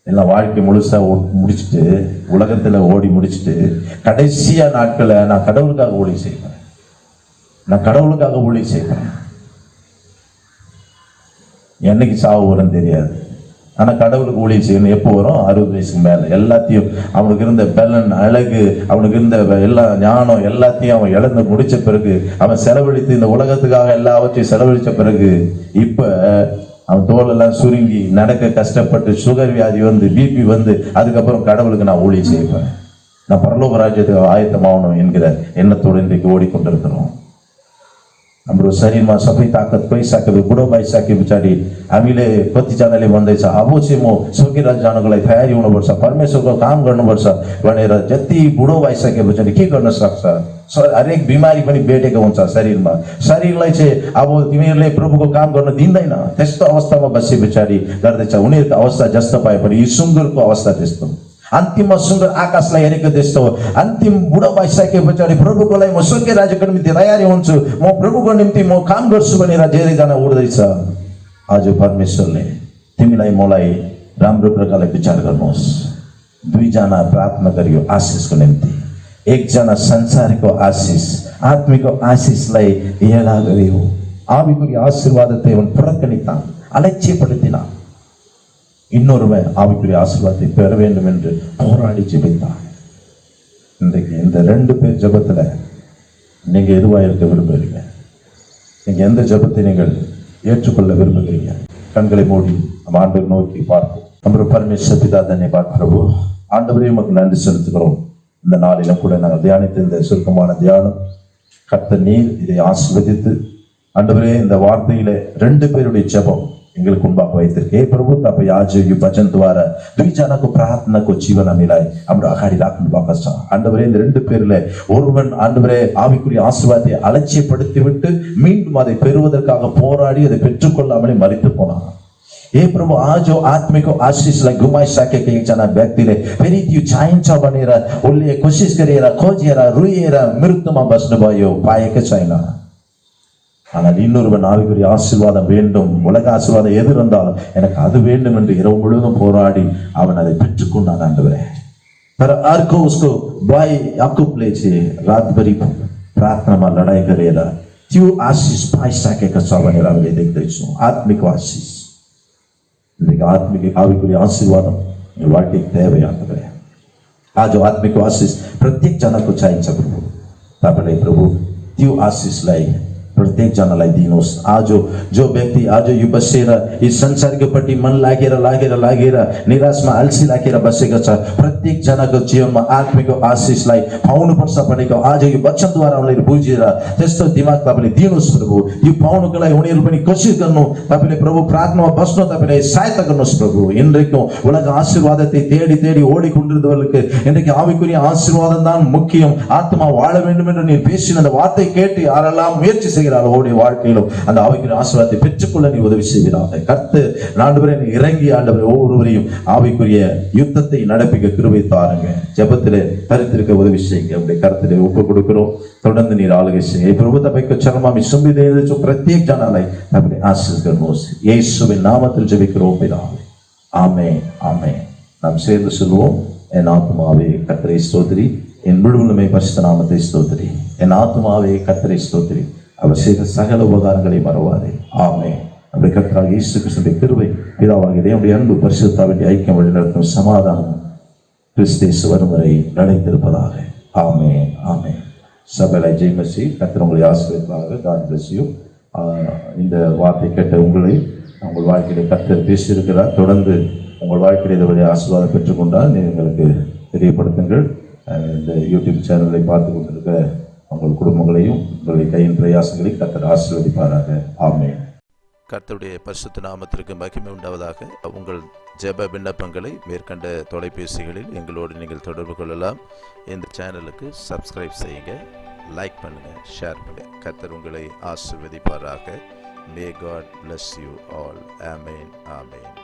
F: எல்லாம் வாழ்க்கை முழுசா முடிச்சுட்டு உலகத்துல ஓடி முடிச்சுட்டு கடைசியா நாட்களை நான் கடவுளுக்காக ஊழியம் செய்வேன், நான் கடவுளுக்காக ஊழியம் செய்வேன். என்னைக்கு சாவு வரும் தெரியாது, ஆனா கடவுளுக்கு ஊழியம் செய்யணும். எப்போ வரும்? 60 வயசுக்கு மேல. எல்லாத்தையும் அவனுக்கு இருந்த பலன், அழகு, அவனுக்கு இருந்த எல்லா ஞானம் எல்லாத்தையும் அவன் இழந்து முடிச்ச பிறகு, அவன் செலவழித்து இந்த உலகத்துக்காக எல்லாவற்றையும் செலவழிச்ச பிறகு, இப்ப அவன் தோலெல்லாம் சுருங்கி நடக்க கஷ்டப்பட்டு சுகர் வியாதி வந்து பிபி வந்து அதுக்கப்புறம் கடவுளுக்கு நான் ஊழியம் செய்வேன், நான் பரலோக ராஜ்யத்துக்கு ஆயத்தமாகணும் என்கிற எண்ணத்தோடு இன்றைக்கு ஓடிக்கொண்டிருக்கிறோம். हाम्रो शरीरमा सबै ताकत गइसकेको बुढो भइसके पछाडि हामीले कतिजनाले भन्दैछ अब चाहिँ म स्वर्गीय राज्य जानको लागि तयारी हुनुपर्छ, परमेश्वरको काम गर्नुपर्छ भनेर जति बुढो भइसके पछाडि के गर्न सक्छ? हरेक बिमारी पनि भेटेको हुन्छ शरीरमा। शरीरलाई चाहिँ अब तिमीहरूले प्रभुको काम गर्न दिँदैन, त्यस्तो अवस्थामा बसे पछाडि गर्दैछ। उनीहरूको अवस्था जस्तो पाए पनि यी सुँगुरको अवस्था त्यस्तो, अन्तिममा सुन्दर आकाशलाई हेरेको त्यस्तो, अन्तिम बुढो भइसके पछाडि प्रभुको लागि म स्वर्गीय राज्यको निम्ति तयारी हुन्छु, म प्रभुको निम्ति म काम गर्छु भनेर धेरैजना उड्दैछ। आज परमेश्वरले तिमीलाई मलाई राम्रो प्रकारले विचार गर्नुहोस्। 2 जना प्रार्थना गरियो आशिषको निम्ति, 1 जना संसारको आशिष आत्मिक आशिषलाई हेला गरियो, ஆவிக்குரிய ஆசீர்வாதத்தை அவன் புறக்கணித்தான், அலட்சியப்படுத்தினான். இன்னொருவன் ஆவிக்குரிய ஆசீர்வாதத்தை பெற வேண்டும் என்று போராடி ஜெபித்தான். இன்றைக்கு இந்த 2 பேர் ஜெபத்துல நீங்க எதுவா இருக்க விரும்புகிறீங்க? நீங்க எந்த ஜெபத்தை நீங்கள் ஏற்றுக்கொள்ள விரும்புகிறீங்க? கண்களை மூடி நம்ம ஆண்டவரை நோக்கி பார்ப்போம். நம்ம பரமேஸ்வர பிதா தன்யவாத் பிரபு, ஆண்டவரே உமக்கு நன்றி செலுத்துகிறோம். இந்த நாளிலும் கூட நாங்கள் தியானித்த இந்த சுருக்கமான தியானம் கர்த்தர் நீர் இதை ஆசீர்வதித்து ஆண்டவரே இந்த வார்த்தையில 2 பேருடைய ஜெபம் எங்களுக்கு முன்பாக வைத்திருக்கே प्रभु, तपाईँ आज यो वचन द्वारा 2 जनाको प्रार्थनाको जीवन हामीलाई हाम्रो अगाडि राख्नु भएको छ। ஆண்டவரே இந்த 2 பேர்ல ஒருவன் ஆண்டவரே ஆவிக்குரிய ஆசீர்வாதத்தை அலட்சியப்படுத்தி விட்டு மீண்டும் அதை பெறுவதற்காக போராடி அதை பெற்றுக்கொள்ளாமலே மரித்து போனான்। हे प्रभु, आज आत्मिक आशिषलाई गुमाइसकेको एकजना व्यक्तिले फेरि त्यो चाहिन्छ भनेर उसले कोसिस गरेर खोजेर रोएर मृत्युमा बस्नुभयो, पाएको छैन। ஆனால் இன்னொருவன் ஆவிக்குரிய ஆசீர்வாதம் வேண்டும், உலக ஆசீர்வாதம் எது இருந்தாலும் எனக்கு அது வேண்டும் என்று இரவு முழுவதும் போராடி அவன் அதை பெற்றுக்கொண்டான் ஆண்டவரே। तर अर्को उसको भाइ याकुबले चाहिँ रातभरि प्रार्थनामा लडाइँ गरेर त्यो आशिष पाइसकेको छ भनेर हामीले देख्दैछौँ। आत्मिक आशिष, आत्मिक आविकुரிய आशीर्वादம் வாழ்க்கைக்கு தேவை ஆண்டவரே। आज आत्मिक आशिष प्रत्येक जनाको चाहिन्छ प्रभु। तपाईलाई प्रभु त्यो आशिषलाई प्रत्येक जनालाई दिनुहोस्। आज जो व्यक्ति आज यो बसेर यी संसारकोपट्टि मन लागेर लागेर लागेर निराशमा अल्छी लागेर बसेको छ, प्रत्येक जनाको जीवनमा आत्मिक आशिषलाई पाउनुपर्छ भनेको आज यो वचनद्वारा उनीहरूले बुझेर त्यस्तो दिमाग तपाईँले दिनुहोस् प्रभु। यो पाउनको लागि उनीहरू पनि कोसिस गर्नु, तपाईँले प्रभु प्रार्थनामा बस्नु, तपाईँले सहायता गर्नुहोस् प्रभु। இன்றைக்கும் உலக ஆசீர்வாதத்தை தேடி தேடி ஓடிக்கொண்டிருந்தவர்களுக்கு இன்றைக்கு ஆவிக்குரிய ஆசீர்வாதம் தான் முக்கியம், ஆத்மா வாழ வேண்டும் என்று நீ பேசின அந்த வார்த்தை கேட்டு யாரெல்லாம் முயற்சி அவருடைய வாழ்க்கையிலும் அந்த ஆவிக்குரிய ஆசீர்வாதத்தை பெற்றுக்கொள்ள நீ உதவி செய்வீராக। கர்த்தர் ஆண்டவரே நீ இறங்கி ஆண்டவரே ஒவ்வொருவரையும் ஆவிக்குரிய யுத்தத்தை நடப்பிக்க கிருபை தாருங்க। ஜெபத்திலே தரித்திருக்க உதவி செய்யுங்க, உங்களுடைய கருத்திலே ஒப்பு கொடுக்கிறோம், தொடர்ந்து நீர் ஆளுகை செய்யுங்க। प्रभु तपाईको चरणमा हामी सुम्बिँदैछौँ, प्रत्येक जनालाई तपाईले आशीष गर्नुहोस्, இயேசுவின் நாமத்தில் ஜெபிக்கிறோம் பிதாவே, ஆமென் ஆமென்। நாம் சேர்ந்து சொல்வோம், என் ஆத்துமாவே கர்த்தரை ஸ்தோத்திரி, என் முழுவதுமே பரிசுத்த நாமத்தை ஸ்தோத்திரி, என் ஆத்துமாவே கர்த்தரை ஸ்தோத்திரி, அவர் செய்த சகல உபகாரங்களை மறவாதே, ஆமென்। நம்முடைய கர்த்தராகிய இயேசு கிறிஸ்துவின் கிருபை, பிதாவாகிய தேவனுடைய அன்பு, பரிசுத்தாவின் ஐக்கியம், வழிநடத்தும் சமாதானம் கிறிஸ்து இயேசு வரும் வரை நிலைத்திருப்பதாக, ஆமென் ஆமென்। சபையாய் ஜெய் மசி, கர்த்தர் உங்களை ஆசீர்வதிப்பாராக। God bless you. இந்த வார்த்தை கேட்ட உங்களை உங்கள் வாழ்க்கையிலே கர்த்தர் பேசியிருக்கிறார். தொடர்ந்து உங்கள் வாழ்க்கையில் இதை வழி ஆசீர்வாதம் பெற்றுக்கொண்டால் எங்களுக்கு தெரியப்படுத்துங்கள். இந்த யூடியூப் சேனலை பார்த்து கொண்டிருக்க உங்கள் குடும்பங்களையும் உங்களுடைய கையின் பிரயாசங்களை கர்த்தர் ஆசீர்வதிப்பாராக. ஆமென்.
A: கர்த்தருடைய பரிசுத்த நாமத்திற்கு மகிமை உண்டாவதாக. உங்கள் ஜெப விண்ணப்பங்களை மேற்கண்ட தொலைபேசிகளில் எங்களோடு நீங்கள் தொடர்பு கொள்ளலாம். இந்த சேனலுக்கு சப்ஸ்கிரைப் செய்யுங்க, லைக் பண்ணுங்கள், ஷேர் பண்ணுங்கள். கர்த்தர் உங்களை ஆசீர்வதிப்பாராக. May God bless you all. Amen. Amen.